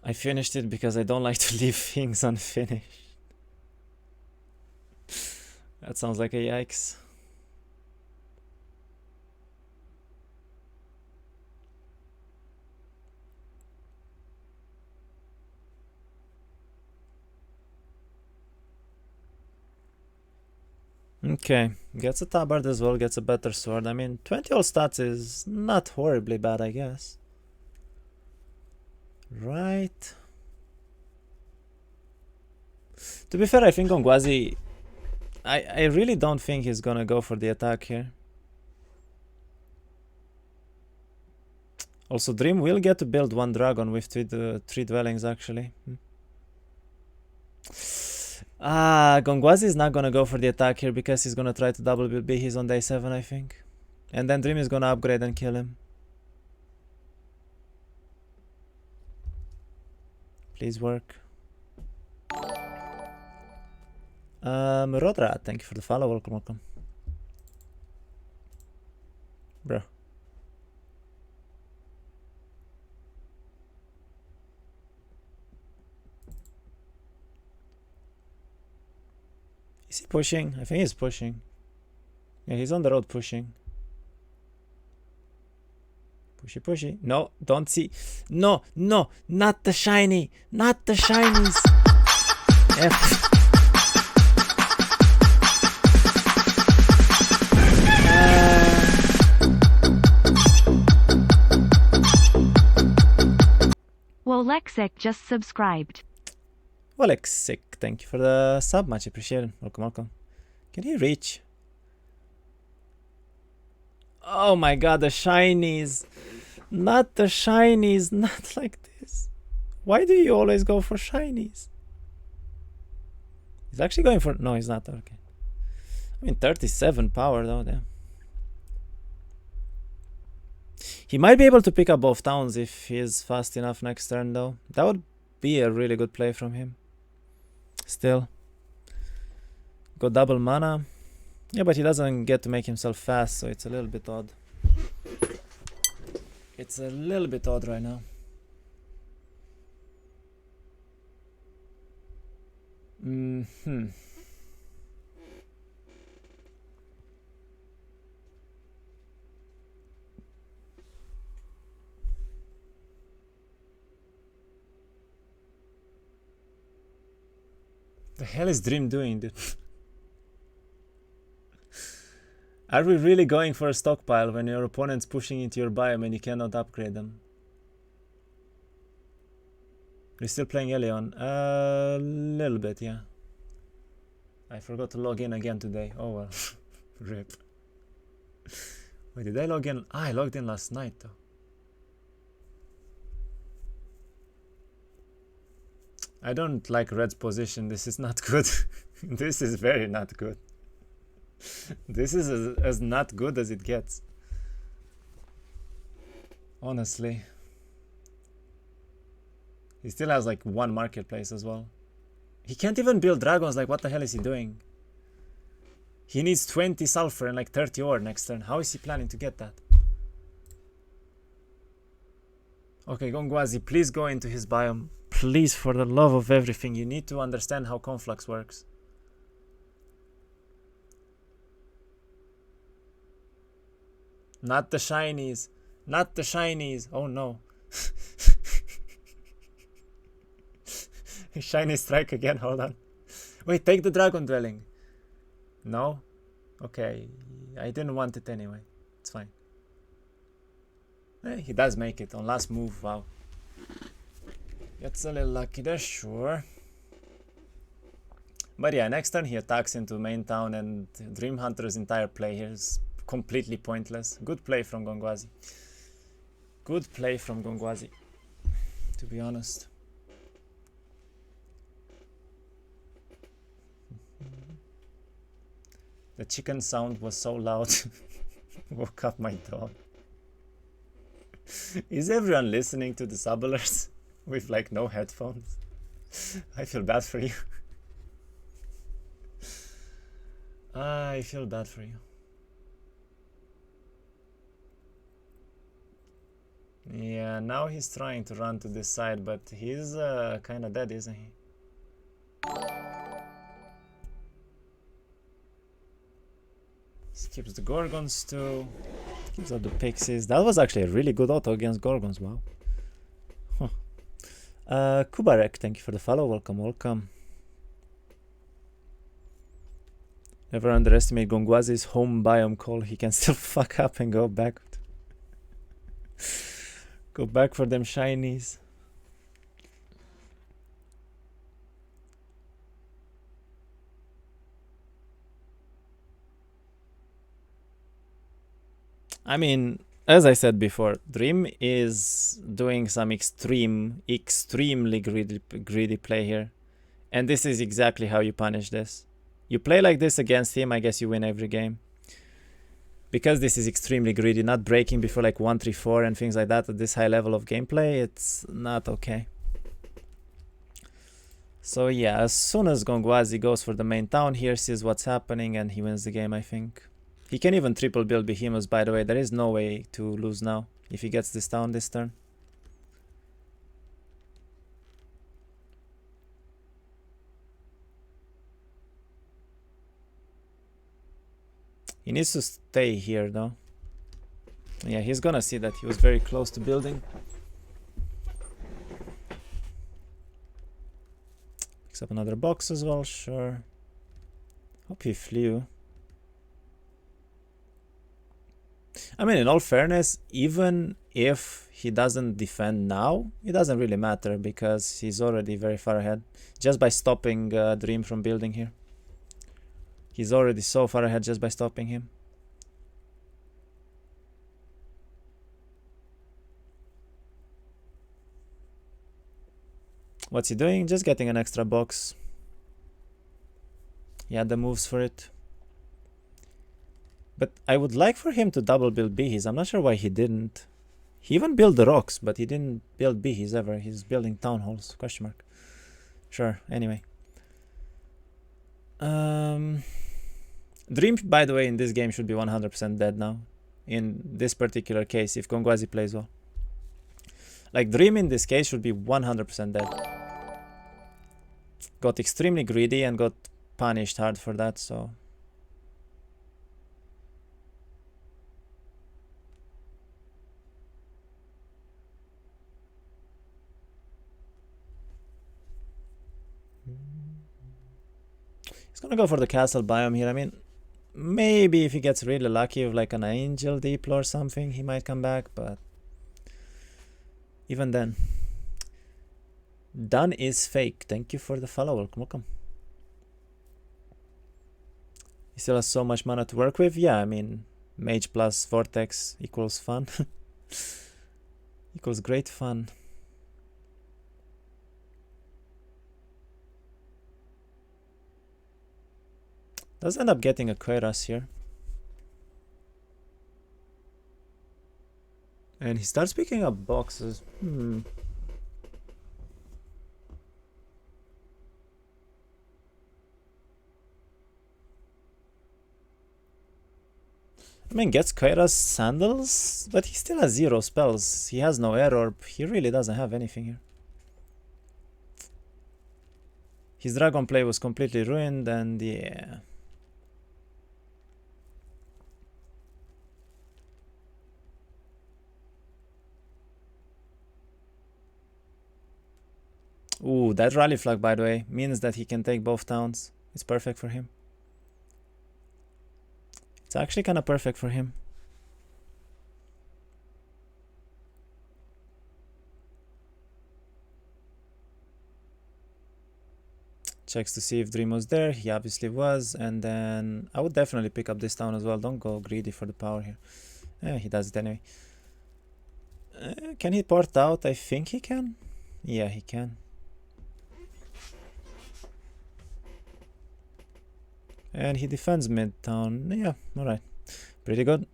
I finished it because I don't like to leave things unfinished. That sounds like a yikes. Okay, gets a tabard as well, gets a better sword. I mean, 20 all stats is not horribly bad, I guess. Right. To be fair, I think gongwazy... I really don't think he's gonna go for the attack here. Also, Dream will get to build 1 dragon with 3 dwellings, actually. Gongwazy is not gonna go for the attack here because he's gonna try to double build B. He's on day 7, I think. And then Dream is gonna upgrade and kill him. Please work. Rodra, thank you for the follow. Welcome. Bro. Is he pushing? I think he's pushing. Yeah, he's on the road pushing. Pushy. No, don't see. No, not the shiny. Not the shinies. F. Wolexic just subscribed. Wolexic, thank you for the sub, much appreciated. Welcome. Can he reach? Oh my god, the shinies. Not the shinies, not like this. Why do you always go for shinies? He's actually going for... No, he's not, okay. I mean, 37 power though, damn. He might be able to pick up both towns if he is fast enough next turn though. That would be a really good play from him. Still. Got double mana. Yeah, but he doesn't get to make himself fast, so it's a little bit odd. It's a little bit odd right now. The hell is Dream doing, dude? Are we really going for a stockpile when your opponent's pushing into your biome and you cannot upgrade them? You're still playing Elion? A little bit, yeah. I forgot to log in again today. Oh well. Rip. Wait, did I log in? Ah, I logged in last night though. I don't like red's position. This is not good. This is very not good. This is as not good as it gets. Honestly. He still has like one marketplace as well. He can't even build dragons. Like, what the hell is he doing? He needs 20 sulfur and like 30 ore next turn. How is he planning to get that? Okay, Gongwazy, please go into his biome. Please, for the love of everything, you need to understand how conflux works. Not the shinies. Not the shinies. Oh no. Shiny strike again. Hold on. Wait, take the dragon dwelling. No? Okay. I didn't want it anyway. It's fine. He does make it on last move. Wow. Gets a little lucky there, sure. But yeah, next turn he attacks into main town, and Dreamhunter's entire play here is completely pointless. Good play from Gongwazy. Good play from Gongwazy, to be honest. The chicken sound was so loud. Woke up my dog. Is everyone listening to the subblers with like no headphones? I feel bad for you. I feel bad for you. Yeah, now he's trying to run to this side, but he's kind of dead, isn't he? Skips the Gorgons too. Gives up the Pixies. That was actually a really good auto against Gorgons, wow. Huh. Kubarek, thank you for the follow. Welcome, welcome. Never underestimate Gongwazy's home biome call. He can still fuck up and go back. Go back for them shinies. I mean, as I said before, Dream is doing some extremely greedy play here. And this is exactly how you punish this. You play like this against him, I guess you win every game. Because this is extremely greedy, not breaking before like 1-3-4 and things like that at this high level of gameplay, it's not okay. So yeah, as soon as Gongwazy goes for the main town here, sees what's happening, and he wins the game, I think. He can even triple build Behemoths, by the way. There is no way to lose now if he gets this town this turn. He needs to stay here though. Yeah, he's gonna see that he was very close to building. Picks up another box as well, sure. Hope he flew. I mean, in all fairness, even if he doesn't defend now, it doesn't really matter because he's already very far ahead. Just by stopping Dream from building here. He's already so far ahead just by stopping him. What's he doing? Just getting an extra box. He had the moves for it. But I would like for him to double build bees. I'm not sure why he didn't. He even built the rocks, but he didn't build bees ever. He's building town halls, question mark. Sure, anyway. Dream, by the way, in this game should be 100% dead now. In this particular case, if Gongwazy plays well. Like, Dream in this case should be 100% dead. Got extremely greedy and got punished hard for that, so... He's gonna go for the castle biome here. I mean, maybe if he gets really lucky with like an angel diplo or something, he might come back, but even then. Done is fake. Thank you for the follow. Welcome. He still has so much mana to work with. Yeah, I mean, Mage plus Vortex equals fun. Equals great fun. Does end up getting a Kairos here. And he starts picking up boxes. I mean, gets Kairos sandals, but he still has 0 spells. He has no error. He really doesn't have anything here. His dragon play was completely ruined, and yeah. Ooh, that rally flag, by the way, means that he can take both towns. It's perfect for him. It's actually kind of perfect for him. Checks to see if Dream was there. He obviously was. And then I would definitely pick up this town as well. Don't go greedy for the power here. Yeah, he does it anyway. Can he port out? I think he can. Yeah, he can. And he defends mid-town. Yeah, alright. Pretty good.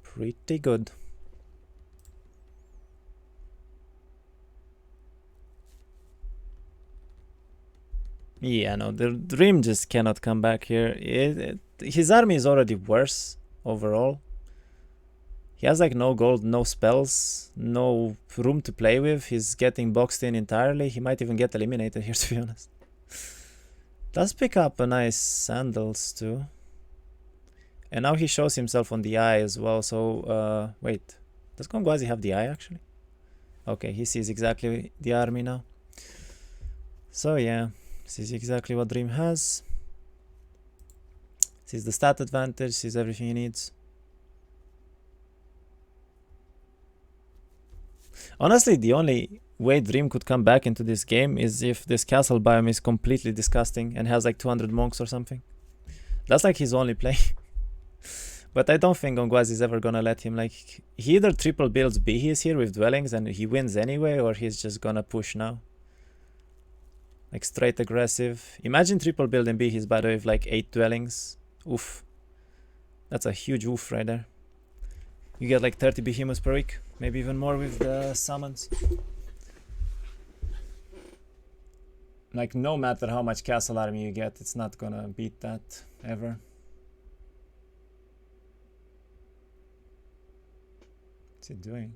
Pretty good. Yeah, no, the Dream just cannot come back here. His army is already worse overall. He has like no gold, no spells, no room to play with. He's getting boxed in entirely. He might even get eliminated here, to be honest. Does pick up a nice sandals too. And now he shows himself on the eye as well. So, wait. Does gongwazy have the eye actually? Okay, he sees exactly the army now. So yeah, sees exactly what Dream has. Sees the stat advantage, sees everything he needs. Honestly, the only way Dream could come back into this game is if this castle biome is completely disgusting and has like 200 monks or something. That's like his only play. But I don't think gongwazy is ever gonna let him. Like, he either triple builds Bihis here with dwellings and he wins anyway, or he's just gonna push now. Like straight aggressive. Imagine triple building Bihis, by the way, with like 8 dwellings. Oof. That's a huge oof right there. You get like 30 behemoths per week, maybe even more with the summons. Like, no matter how much castle army you get, it's not gonna beat that ever. What's he doing?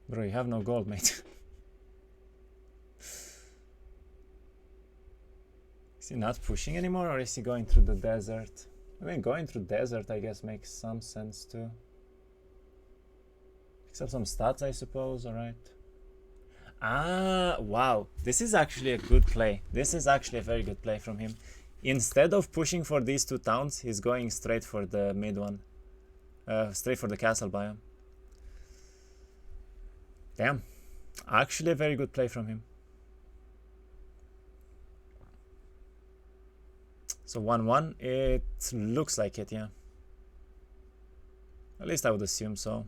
Bro, you have no gold, mate. Is he not pushing anymore, or is he going through the desert? I mean, going through desert, I guess, makes some sense too. Picks up some stats, I suppose, alright. Ah, wow. This is actually a good play. This is actually a very good play from him. Instead of pushing for these 2 towns, he's going straight for the mid one. Straight for the castle biome. Damn. Actually a very good play from him. So 1-1, it looks like it, yeah. At least I would assume so.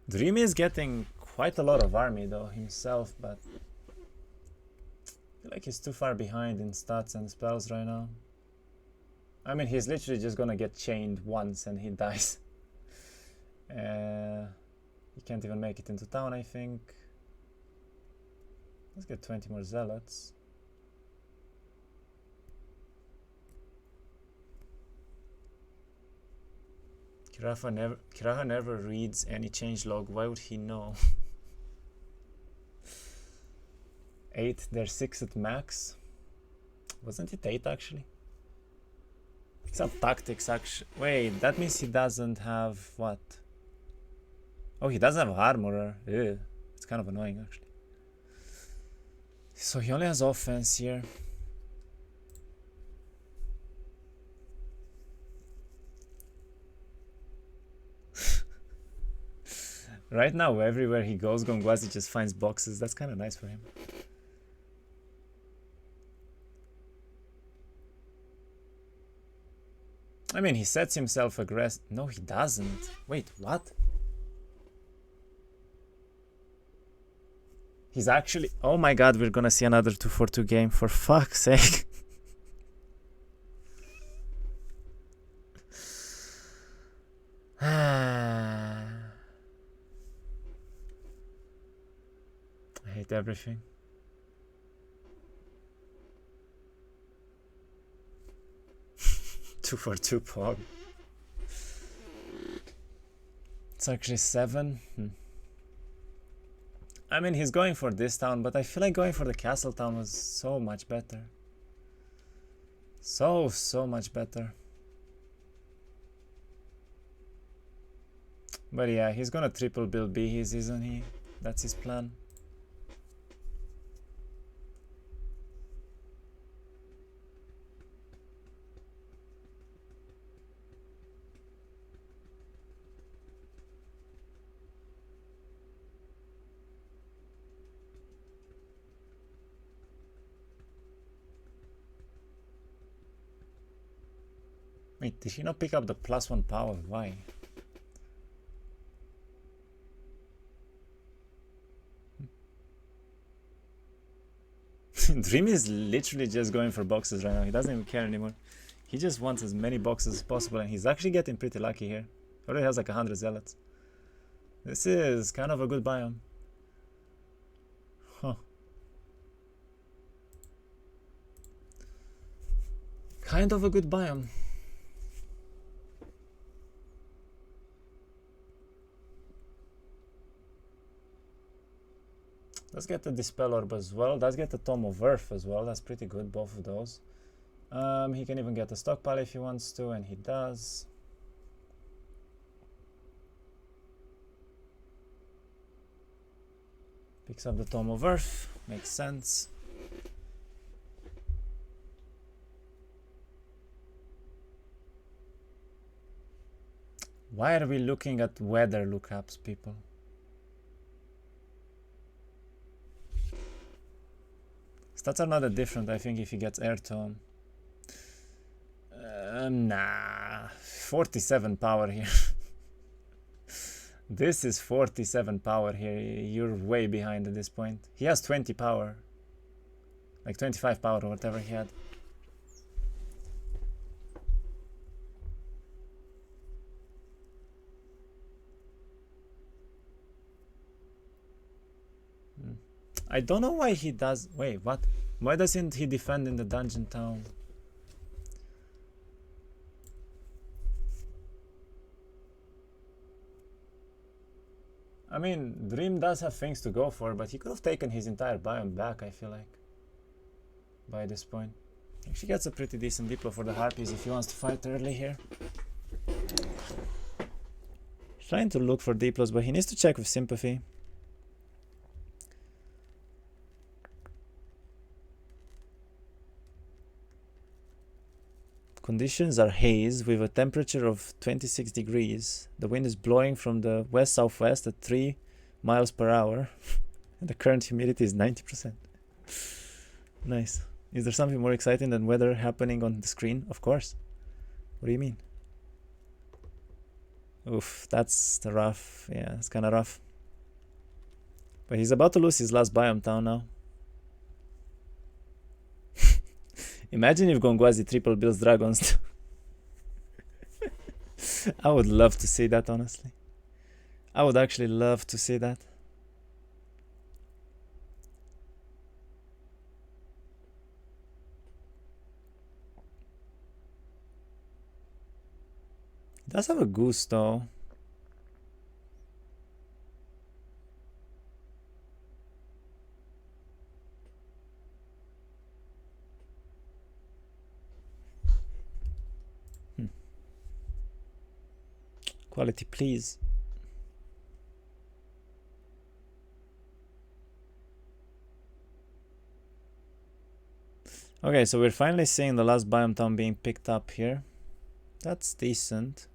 Dream is getting quite a lot of army though himself, but I feel like he's too far behind in stats and spells right now. I mean, he's literally just gonna get chained once and he dies. He can't even make it into town, I think. Let's get 20 more zealots. Kiraha never reads any changelog. Why would he know? 8, there's 6 at max. Wasn't it 8 actually? It's up tactics actually. Wait, that means he doesn't have what? Oh, he doesn't have armorer. Ew. It's kind of annoying actually. So he only has offense here. Right now, everywhere he goes, gongwazy just finds boxes. That's kind of nice for him. I mean, he sets himself aggressive. No, he doesn't. Wait, what? He's actually... Oh my god, we're gonna see another 2-for-2 game. For fuck's sake. I hate everything. 2-for-2 pog. It's actually 7. I mean, he's going for this town, but I feel like going for the castle town was so much better. So much better. But yeah, he's gonna triple build Bees, isn't he? That's his plan. Wait, did he not pick up the +1 power? Why? Dream is literally just going for boxes right now. He doesn't even care anymore. He just wants as many boxes as possible, and he's actually getting pretty lucky here. Already has like 100 zealots. This is kind of a good biome. Huh. Kind of a good biome. Let's get the Dispel Orb as well. Let's get the Tome of Earth as well. That's pretty good, both of those. He can even get a stockpile if he wants to, and he does. Picks up the Tome of Earth. Makes sense. Why are we looking at weather lookups, people? Stats are not that different, I think, if he gets Air Tone. Nah. 47 power here. This is 47 power here. You're way behind at this point. He has 20 power. Like 25 power or whatever he had. I don't know why he does... Wait, what? Why doesn't he defend in the dungeon town? I mean, Dream does have things to go for, but he could have taken his entire biome back, I feel like. By this point. She gets a pretty decent Diplo for the Harpies if he wants to fight early here. He's trying to look for Diplos, but he needs to check with Sympathy. Conditions are haze with a temperature of 26 degrees. The wind is blowing from the west-southwest at 3 miles per hour. And the current humidity is 90%. Nice. Is there something more exciting than weather happening on the screen? Of course. What do you mean? Oof, that's the rough. Yeah, it's kind of rough. But he's about to lose his last biome town now. Imagine if gongwazy triple builds dragons. I would love to see that, honestly. I would actually love to see that. He does have a goose though. Quality, please. Okay, so we're finally seeing the last biome town being picked up here. That's decent.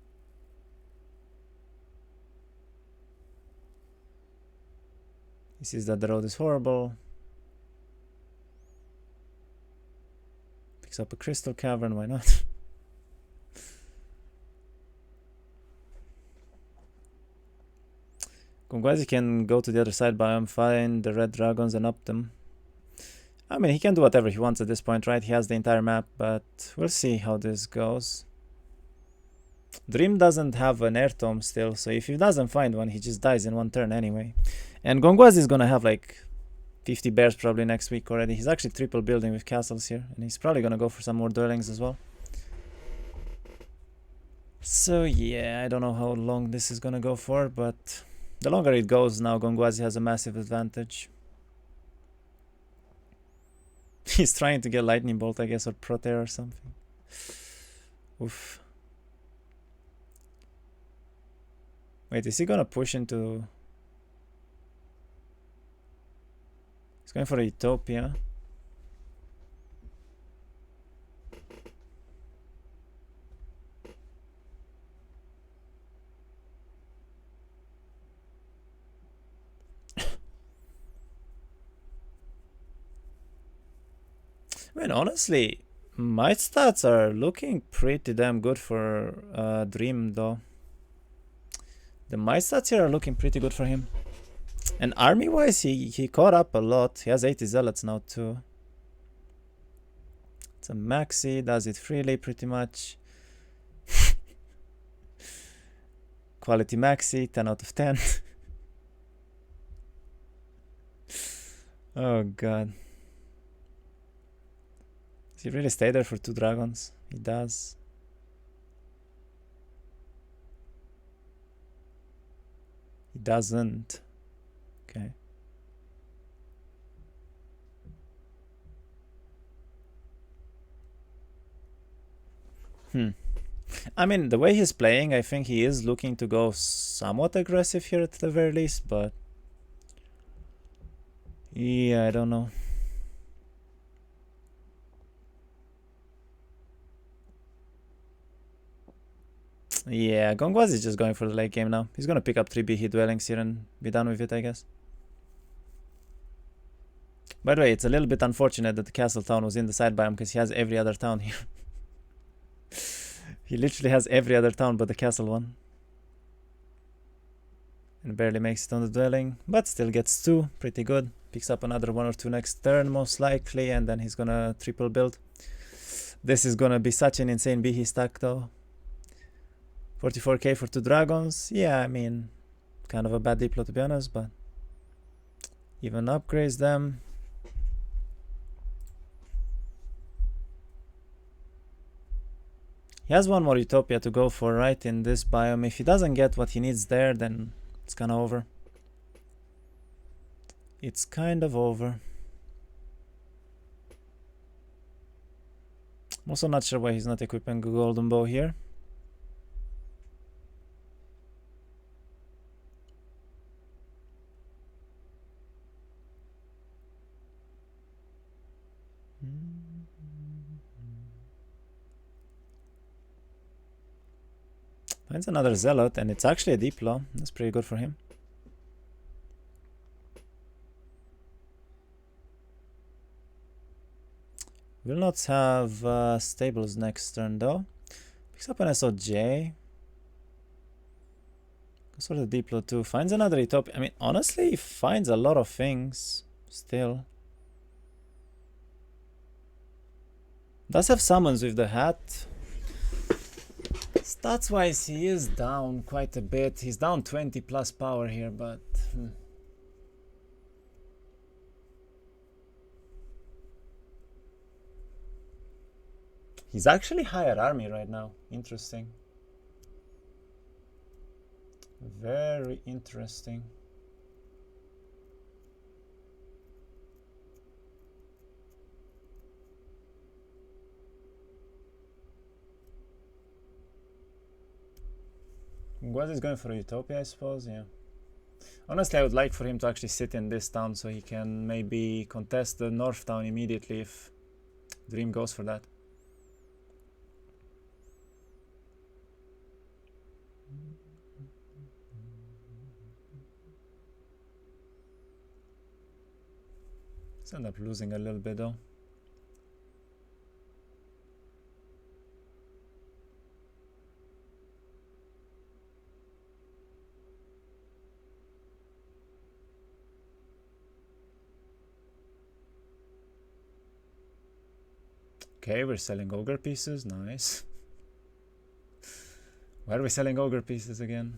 He sees that the road is horrible. Picks up a crystal cavern, why not? Gongwazy can go to the other side biome, find the red dragons and up them. I mean, he can do whatever he wants at this point, right? He has the entire map, but we'll see how this goes. Dream doesn't have an air tome still, so if he doesn't find one, he just dies in one turn anyway. And Gongwazy is gonna have like 50 bears probably next week already. He's actually triple building with castles here, and he's probably gonna go for some more dwellings as well. So yeah, I don't know how long this is gonna go for, but the longer it goes now, Gongwazy has a massive advantage. He's trying to get lightning bolt, I guess, or proteer or something. Oof. Wait, is he gonna push into... He's going for a Utopia. I mean, honestly, my stats are looking pretty damn good for Dream, though. The my stats here are looking pretty good for him. And army-wise, he caught up a lot. He has 80 zealots now, too. It's a maxi, does it freely, pretty much. Quality maxi, 10 out of 10. Oh, God. Does he really stay there for 2 dragons? He does. He doesn't. Okay. I mean, the way he's playing, I think he is looking to go somewhat aggressive here at the very least, but... yeah, I don't know. Yeah, Gongwazy is just going for the late game now. He's gonna pick up 3 BH dwellings here and be done with it, I guess. By the way, it's a little bit unfortunate that the castle town was in the side biome because he has every other town here. He literally has every other town but the castle one. And barely makes it on the dwelling, but still gets 2, pretty good. Picks up another 1 or 2 next turn most likely, and then he's gonna triple build. This is gonna be such an insane BH stack though. 44k for 2 dragons. Yeah, I mean, kind of a bad diplo to be honest, but even upgrades them. He has one more Utopia to go for, right, in this biome. If he doesn't get what he needs there, then it's kind of over. It's kind of over. I'm also not sure why he's not equipping a golden bow here. Finds another zealot, and it's actually a diplo. That's pretty good for him. Will not have stables next turn though. Picks up an SOJ. Goes for the diplo too. Finds another Utopia. I mean, honestly, he finds a lot of things still. Does have summons with the hat. Stats wise, he is down quite a bit. He's down 20 plus power here, but he's actually higher army right now. Interesting. Very interesting. What is going for Utopia, I suppose? Yeah. Honestly, I would like for him to actually sit in this town so he can maybe contest the north town immediately if Dream goes for that. Let's end up losing a little bit though. Okay, we're selling ogre pieces, nice. Why are we selling ogre pieces again?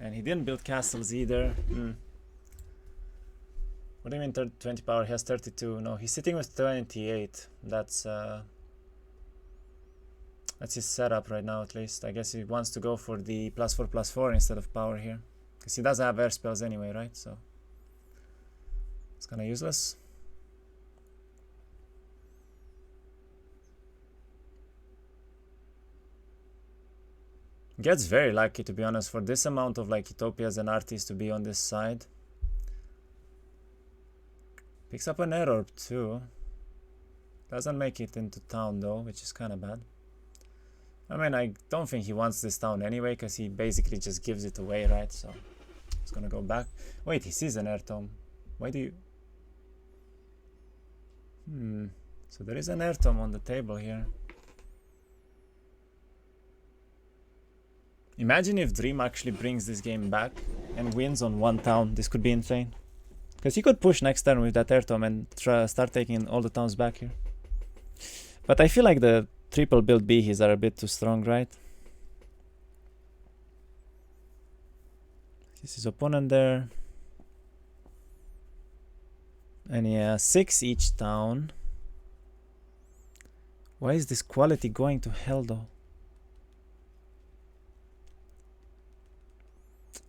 And he didn't build castles either. What do you mean 20 power? He has 32. No, he's sitting with 28. That's his setup right now at least. I guess he wants to go for the +4/+4 instead of power here. Because he doesn't have air spells anyway, right? So it's kinda useless. Gets very lucky, to be honest, for this amount of like Utopias and Arties to be on this side. Picks up an error too. Doesn't make it into town though, which is kind of bad. I mean, I don't think he wants this town anyway, because he basically just gives it away, right? So it's gonna go back. Wait, he sees an air tome. Why do you... So there is an air tome on the table here. Imagine if Dream actually brings this game back and wins on one town. This could be insane. Because he could push next turn with that air tome and start taking all the towns back here. But I feel like the triple build Behes are a bit too strong, right? This is opponent there. And yeah, 6 each town. Why is this quality going to hell though?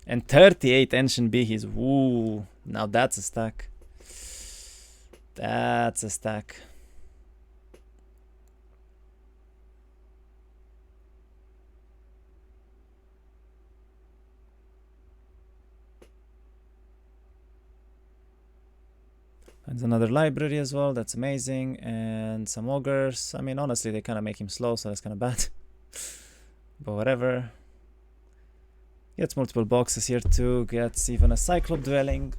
And 38 ancient Behes. Woo, now that's a stack. That's a stack. Finds another library as well, that's amazing. And some ogres. I mean, honestly, they kind of make him slow, so that's kind of bad. But whatever. Gets multiple boxes here too, gets even a Cyclops dwelling.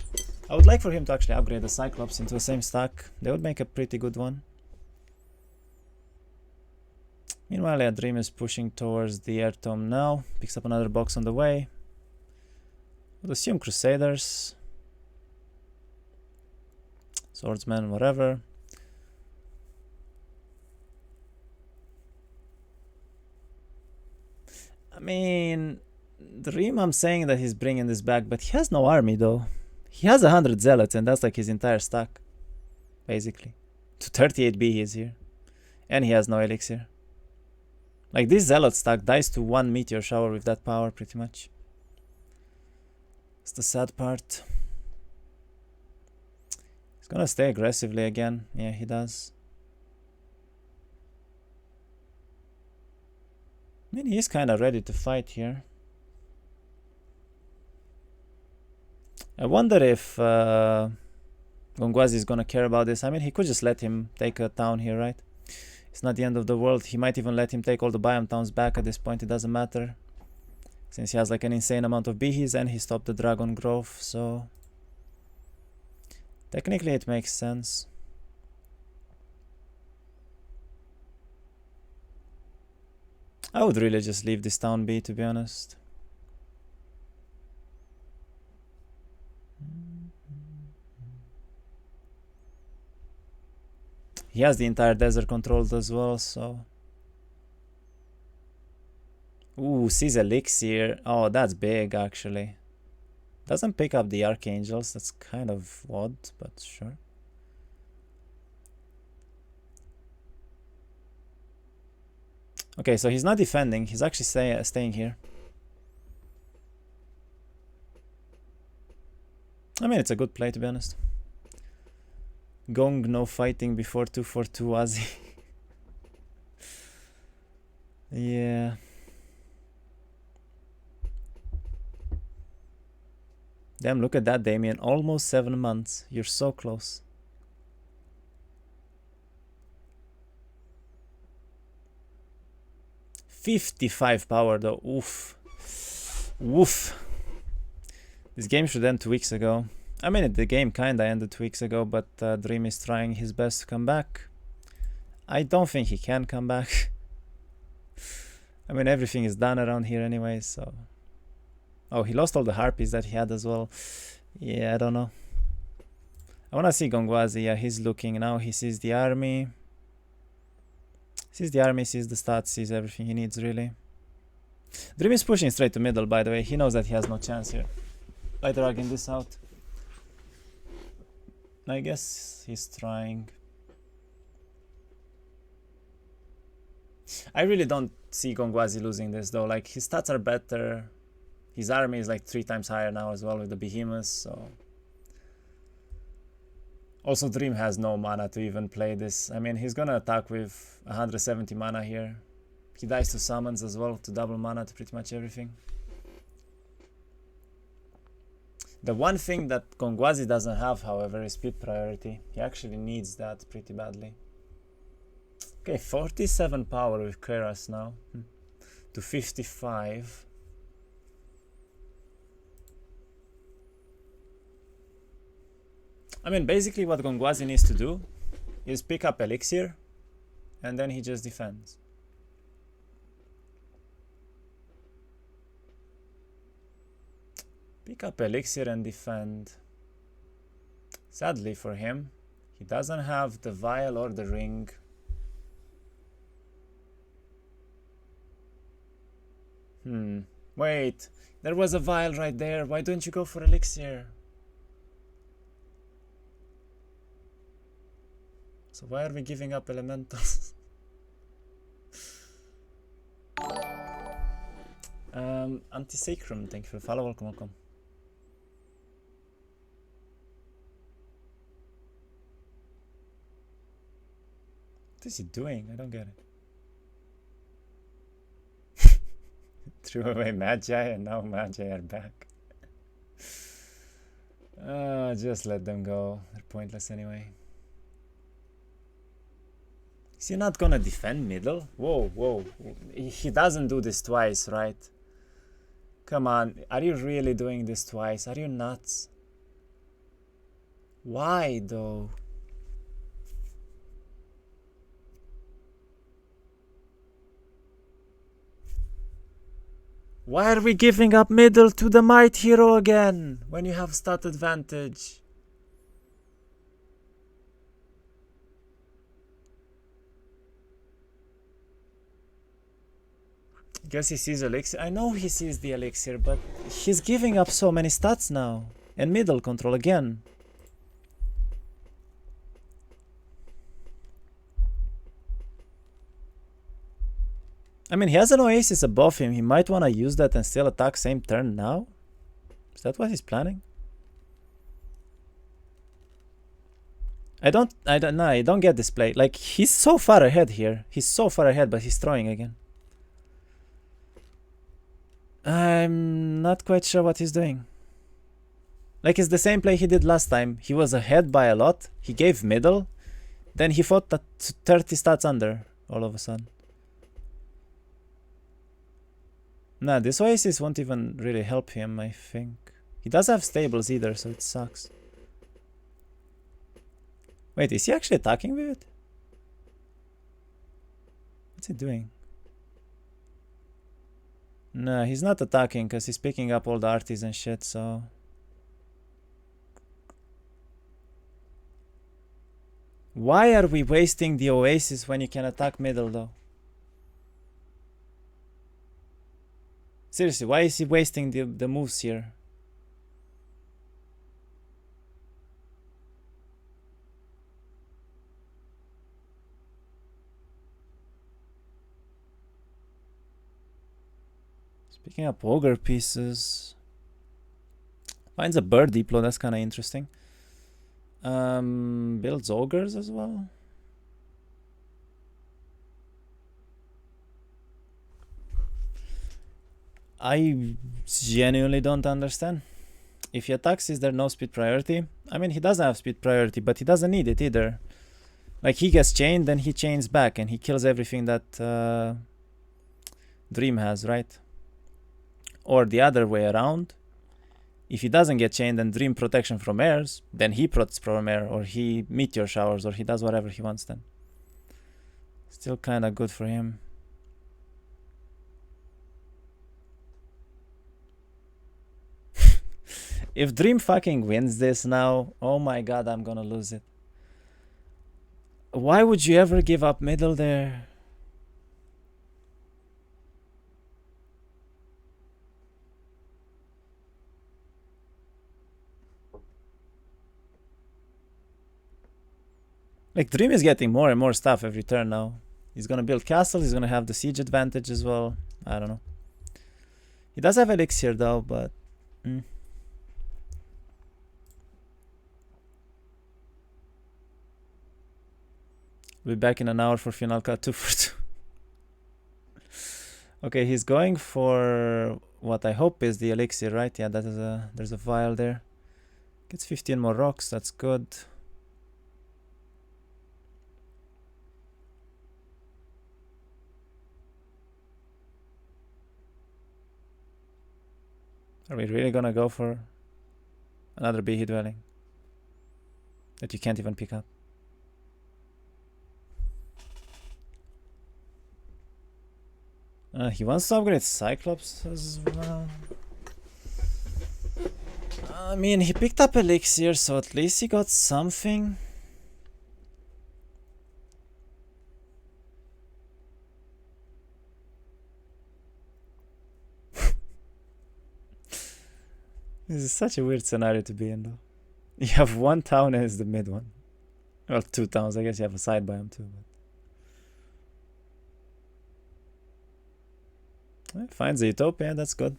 I would like for him to actually upgrade the Cyclops into the same stack. They would make a pretty good one. Meanwhile, yeah, Dream is pushing towards the air tome now. Picks up another box on the way. I would assume Crusaders. Swordsman, whatever. I mean... Dream, I'm saying that he's bringing this back, but he has no army though. He has 100 zealots and that's like his entire stack, basically. To 38 B he is here. And he has no elixir. Like this zealot stack dies to 1 meteor shower with that power pretty much. It's the sad part. He's gonna stay aggressively again. Yeah, he does. I mean, he's kinda ready to fight here. I wonder if gongwazy is gonna care about this. I mean, he could just let him take a town here, right? It's not the end of the world. He might even let him take all the biome towns back at this point. It doesn't matter. Since he has like an insane amount of Behes and he stopped the dragon growth, so... Technically it makes sense. I would really just leave this town be, to be honest. He has the entire desert controlled as well, so... Ooh, sees elixir. Oh, that's big, actually. Doesn't pick up the archangels. That's kind of odd, but sure. Okay, so he's not defending. He's actually staying here. I mean, it's a good play, to be honest. Gong, no fighting before 242 Wazy. Yeah. Damn, look at that, Damien. Almost 7 months. You're so close. $55 power though. Oof. Woof. This game should end 2 weeks ago. I mean, the game kinda ended 2 weeks ago, but Dream is trying his best to come back. I don't think he can come back. I mean, everything is done around here anyway, so... Oh, he lost all the harpies that he had as well. Yeah, I don't know. I wanna see gongwazy. Yeah, he's looking now. He sees the army. Sees the army, sees the stats, sees everything he needs, really. Dream is pushing straight to middle, by the way. He knows that he has no chance here by dragging this out. I guess he's trying. I really don't see gongwazy losing this, though. Like, his stats are better. His army is like 3 times higher now as well with the behemoths, so... Also, Dream has no mana to even play this. I mean, he's gonna attack with 170 mana here. He dies to summons as well, to double mana to pretty much everything. The one thing that gongwazy doesn't have, however, is speed priority. He actually needs that pretty badly. Okay, 47 power with Keras now. To 55. I mean, basically what gongwazy needs to do is pick up elixir and then he just defends. Pick up elixir and defend. Sadly for him, he doesn't have the vial or the ring. Wait, there was a vial right there. Why don't you go for elixir? So why are we giving up elementals? Anti-Sacrum, thank you for the follow. Welcome, welcome. What is he doing? I don't get it. Threw away Magi and now Magi are back. Just let them go. They're pointless anyway. Is he not gonna defend middle? Whoa, whoa. He doesn't do this twice, right? Come on. Are you really doing this twice? Are you nuts? Why though? Why are we giving up middle to the might hero again when you have stat advantage? Guess he sees elixir. I know he sees the elixir, but he's giving up so many stats now. And middle control again. I mean, he has an Oasis above him. He might want to use that and still attack same turn now. Is that what he's planning? I don't know. I don't get this play. Like, he's so far ahead here. He's so far ahead, but he's throwing again. I'm not quite sure what he's doing. Like, it's the same play he did last time. He was ahead by a lot. He gave middle. Then he fought that 30 stats under all of a sudden. Nah, this Oasis won't even really help him, I think. He doesn't have stables either, so it sucks. Wait, is he actually attacking with it? What's he doing? Nah, he's not attacking because he's picking up all the arties and shit, so... Why are we wasting the Oasis when you can attack middle, though? Seriously, why is he wasting the moves here? Picking up ogre pieces. Finds a bird diplo, that's kind of interesting. Builds ogres as well. I genuinely don't understand. If he attacks, is there no speed priority? I mean, he doesn't have speed priority, but he doesn't need it either. Like, he gets chained, then he chains back, and he kills everything that Dream has, right? Or the other way around. If he doesn't get chained and Dream protection from airs, then he prots from air, or he meteor showers, or he does whatever he wants then. Still kinda good for him. If Dream fucking wins this now, oh my god, I'm gonna lose it. Why would you ever give up middle there? Like, Dream is getting more and more stuff every turn now. He's gonna build castles, he's gonna have the siege advantage as well. I don't know. He does have elixir though, but... We'll be back in an hour for final cut 2 for 2. Okay, he's going for what I hope is the elixir, right? Yeah, that is there's a vial there. Gets 15 more rocks, that's good. Are we really gonna go for another Behe dwelling that you can't even pick up? He wants to upgrade Cyclops as well. I mean, he picked up elixir, so at least he got something. This is such a weird scenario to be in, though. You have one town and it's the mid one. Well, two towns. I guess you have a side biome too. But... finds the Utopia. That's good.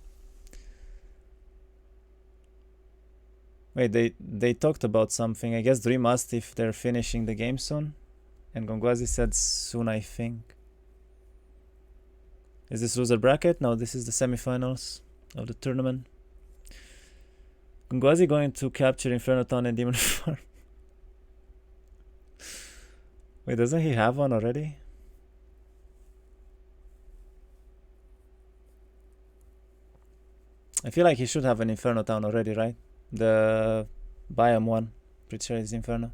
Wait, they talked about something. I guess Dream asked if they're finishing the game soon, and gongwazy said soon, I think. Is this loser bracket? No, this is the semifinals of the tournament. gongwazy going to capture Inferno Town and Demon Farm. Wait, doesn't he have one already? I feel like he should have an Inferno Town already, right? The biome one. Pretty sure it's Inferno.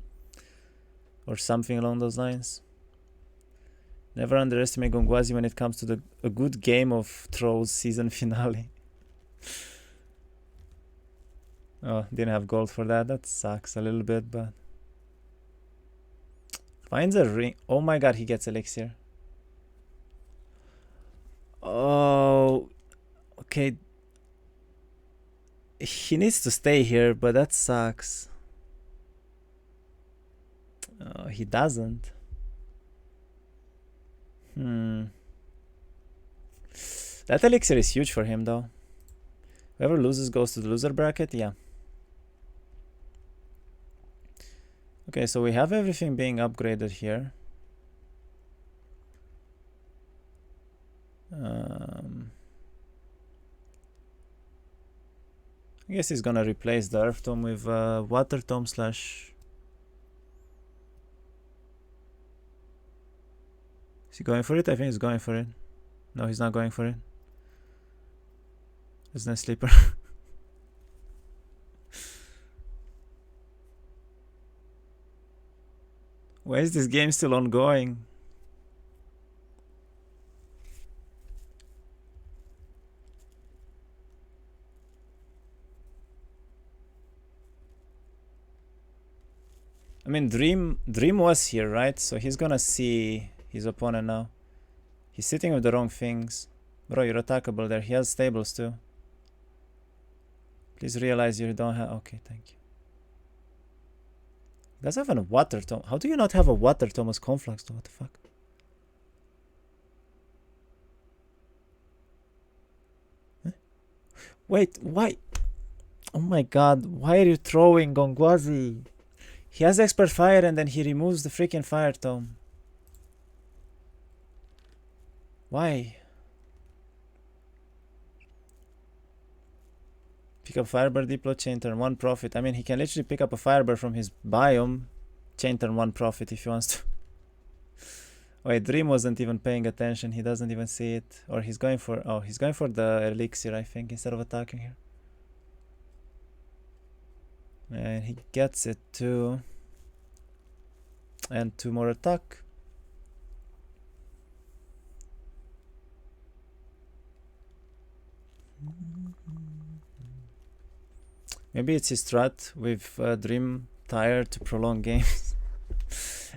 Or something along those lines. Never underestimate gongwazy when it comes to a good Game of Thrones season finale. Oh, didn't have gold for that. That sucks a little bit, but... finds a ring. Oh my god, he gets elixir. Oh... okay. He needs to stay here, but that sucks. Oh, he doesn't. That elixir is huge for him, though. Whoever loses goes to the loser bracket, yeah. Okay, so we have everything being upgraded here. I guess he's gonna replace the Earth Tome with Water Tome slash... Is he going for it? I think he's going for it. No, he's not going for it. There's no sleeper. Why is this game still ongoing? I mean, Dream was here, right? So he's gonna see his opponent now. He's sitting with the wrong things. Bro, you're attackable there. He has stables too. Please realize you don't have... okay, thank you. He does have a water tome. How do you not have a water tome as conflux though? What the fuck? Huh? Wait, why? Oh my god, why are you throwing gongwazy? He has expert fire and then he removes the freaking fire tome. Why? Pick up Firebird, Diplo, chain turn 1 profit. I mean, he can literally pick up a Firebird from his biome, chain turn 1 profit if he wants to. Wait, Dream wasn't even paying attention. He doesn't even see it. Or he's going for... oh, he's going for the elixir, I think, instead of attacking here. And he gets it too. And 2 more attack. Maybe it's his strat with Dream tired to prolong games.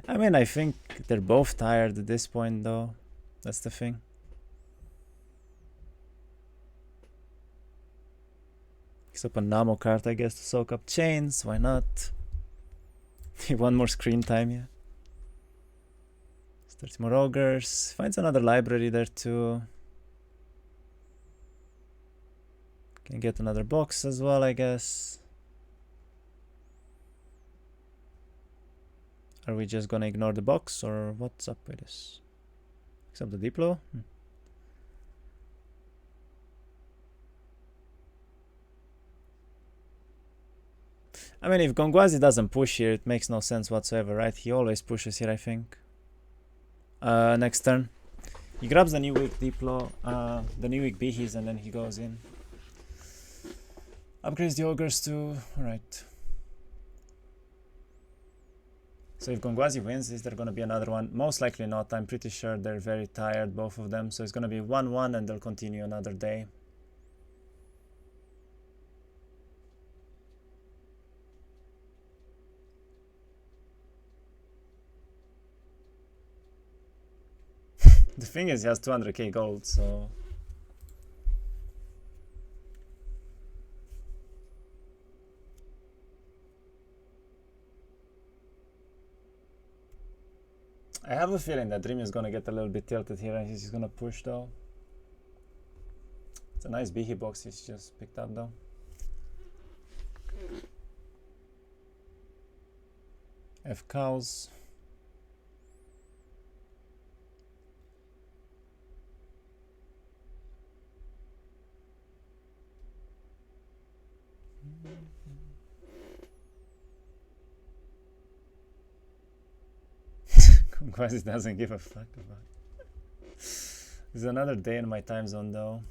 I mean, I think they're both tired at this point though. That's the thing. Picks up a Namo card, I guess, to soak up chains. Why not? 1 more screen time, yeah. 30 more ogres. Finds another library there too. Can get another box as well, I guess. Are we just gonna ignore the box, or what's up with this? Except the Diplo? I mean, if Gongwazy doesn't push here, it makes no sense whatsoever, right? He always pushes here, I think. Next turn. He grabs the new weak Diplo, the new weak Bihis, and then he goes in. Upgrades the ogres too. Alright. So if Gongwazy wins, is there gonna be another one? Most likely not. I'm pretty sure they're very tired, both of them. So it's gonna be 1-1 and they'll continue another day. The thing is, he has 200k gold, so... I have a feeling that Dream is gonna get a little bit tilted here and he's gonna push though. It's a nice Bihi box he's just picked up though. F cows. Quasi doesn't give a fuck about it. There's another day in my time zone though.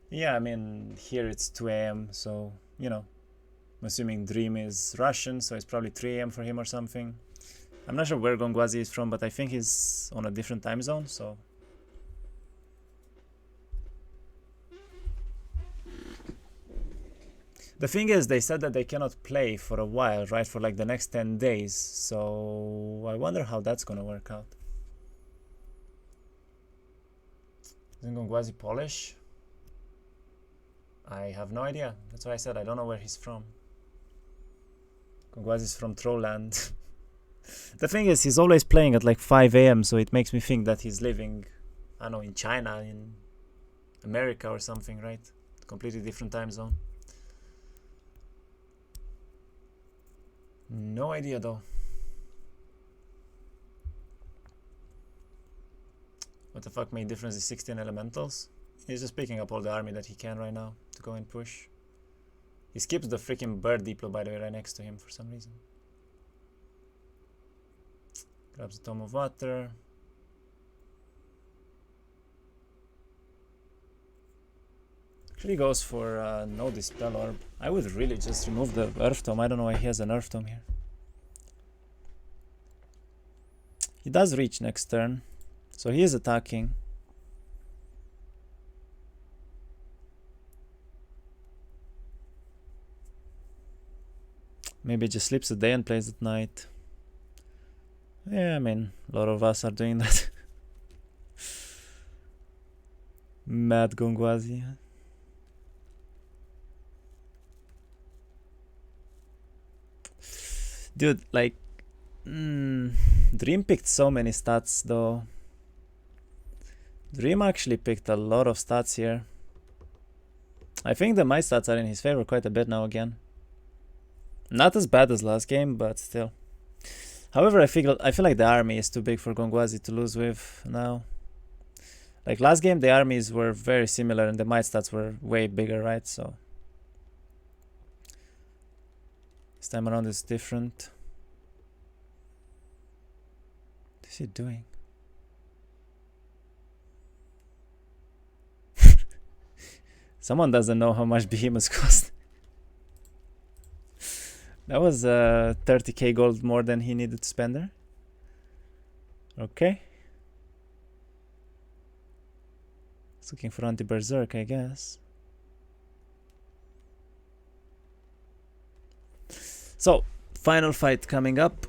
Yeah, I mean, here it's 2 a.m. so, you know, I'm assuming Dream is Russian, so it's probably 3 a.m. for him or something. I'm not sure where Gongwazy is from, but I think he's on a different time zone, so... The thing is, they said that they cannot play for a while, right? For like the next 10 days. So I wonder how that's gonna work out. Isn't Gongwazy Polish? I have no idea. That's why I said I don't know where he's from. Gongwazy is from Trollland. The thing is, he's always playing at like 5 a.m. So it makes me think that he's living, I don't know, in China, in America or something, right? Completely different time zone. No idea though. What the fuck made difference is 16 elementals? He's just picking up all the army that he can right now to go and push. He skips the freaking bird Diplo, by the way, right next to him for some reason. Grabs a tome of water. Actually goes for no dispel orb. I would really just remove the earth tome. I don't know why he has an earth tome here. He does reach next turn, so he is attacking. Maybe just sleeps a day and plays at night. Yeah, I mean, a lot of us are doing that. Mad Gongwazy. Dude, like, Dream picked so many stats though. Dream actually picked a lot of stats here. I think that my stats are in his favor quite a bit now again. Not as bad as last game, but still. However, I feel like the army is too big for Gongwazy to lose with now. Like last game, the armies were very similar and the might stats were way bigger, right? So this time around it's different. What is he doing? Someone doesn't know how much behemoths cost. That was 30k gold more than he needed to spend there. Okay. He's looking for anti-berserk, I guess. So, final fight coming up.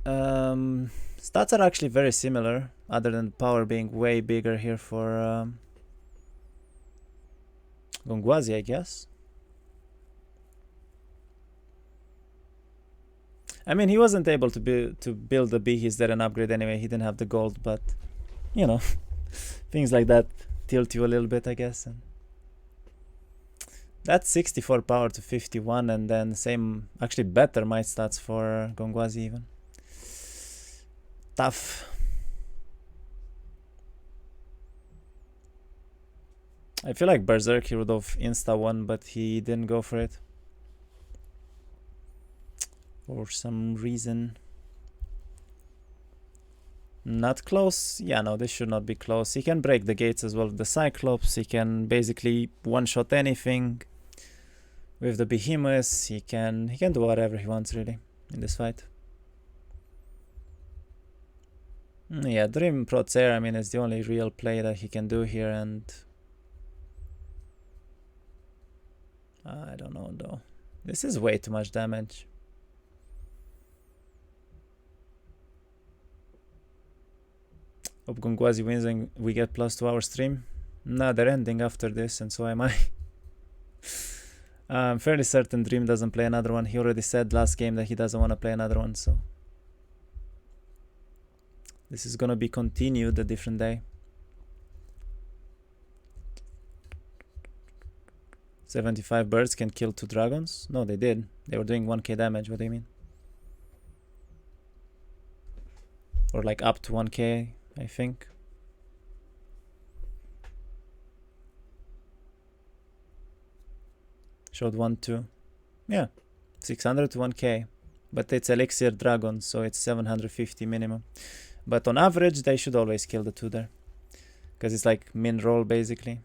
Stats are actually very similar, other than power being way bigger here for gongwazy, I guess. I mean, he wasn't able to build the beehives there and upgrade anyway. He didn't have the gold, but you know, things like that tilt you a little bit, I guess. And that's 64 power to 51, and then same, actually better might stats for gongwazy even. Tough. I feel like berserk he would have insta won, but he didn't go for it for some reason. Not close. Yeah, no, this should not be close. He can break the gates as well with the Cyclops. He can basically one-shot anything with the behemoths. He can do whatever he wants really in this fight. Yeah, Dream Prots Air, I mean, is the only real play that he can do here, and I don't know though. This is way too much damage. Hope gongwazy wins and we get +2 hour stream. Nah, they're ending after this, and so am I. I'm fairly certain Dream doesn't play another one. He already said last game that he doesn't want to play another one, so this is gonna be continued a different day. 75 birds can kill 2 dragons? No, they did. They were doing 1k damage. What do you mean? Or like up to 1k, I think. Showed 1, 2. Yeah, 600 to 1k. But it's elixir dragon, so it's 750 minimum. But on average, they should always kill the 2 there. Because it's like min roll, basically.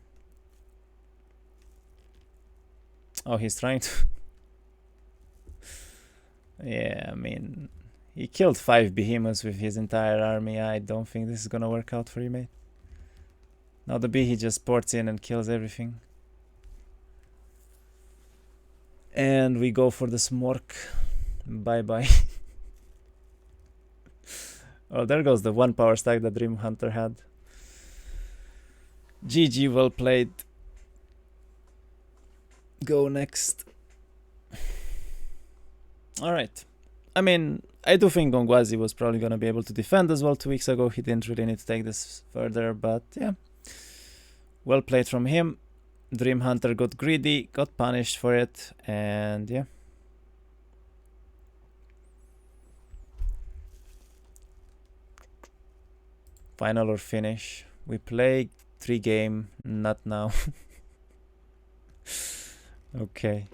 Oh, he's trying to... Yeah, I mean... He killed 5 behemoths with his entire army. I don't think this is gonna work out for you, mate. Now the bee, he just ports in and kills everything. And we go for the smork. Bye-bye. Oh, there goes the 1 power stack that Dreamhunter had. GG, well played. Go next. Alright. I mean, I do think gongwazy was probably going to be able to defend as well 2 weeks ago. He didn't really need to take this further, but yeah. Well played from him. Dreamhunter got greedy, got punished for it, and yeah. Final or finish. We play 3 game, not now. Okay.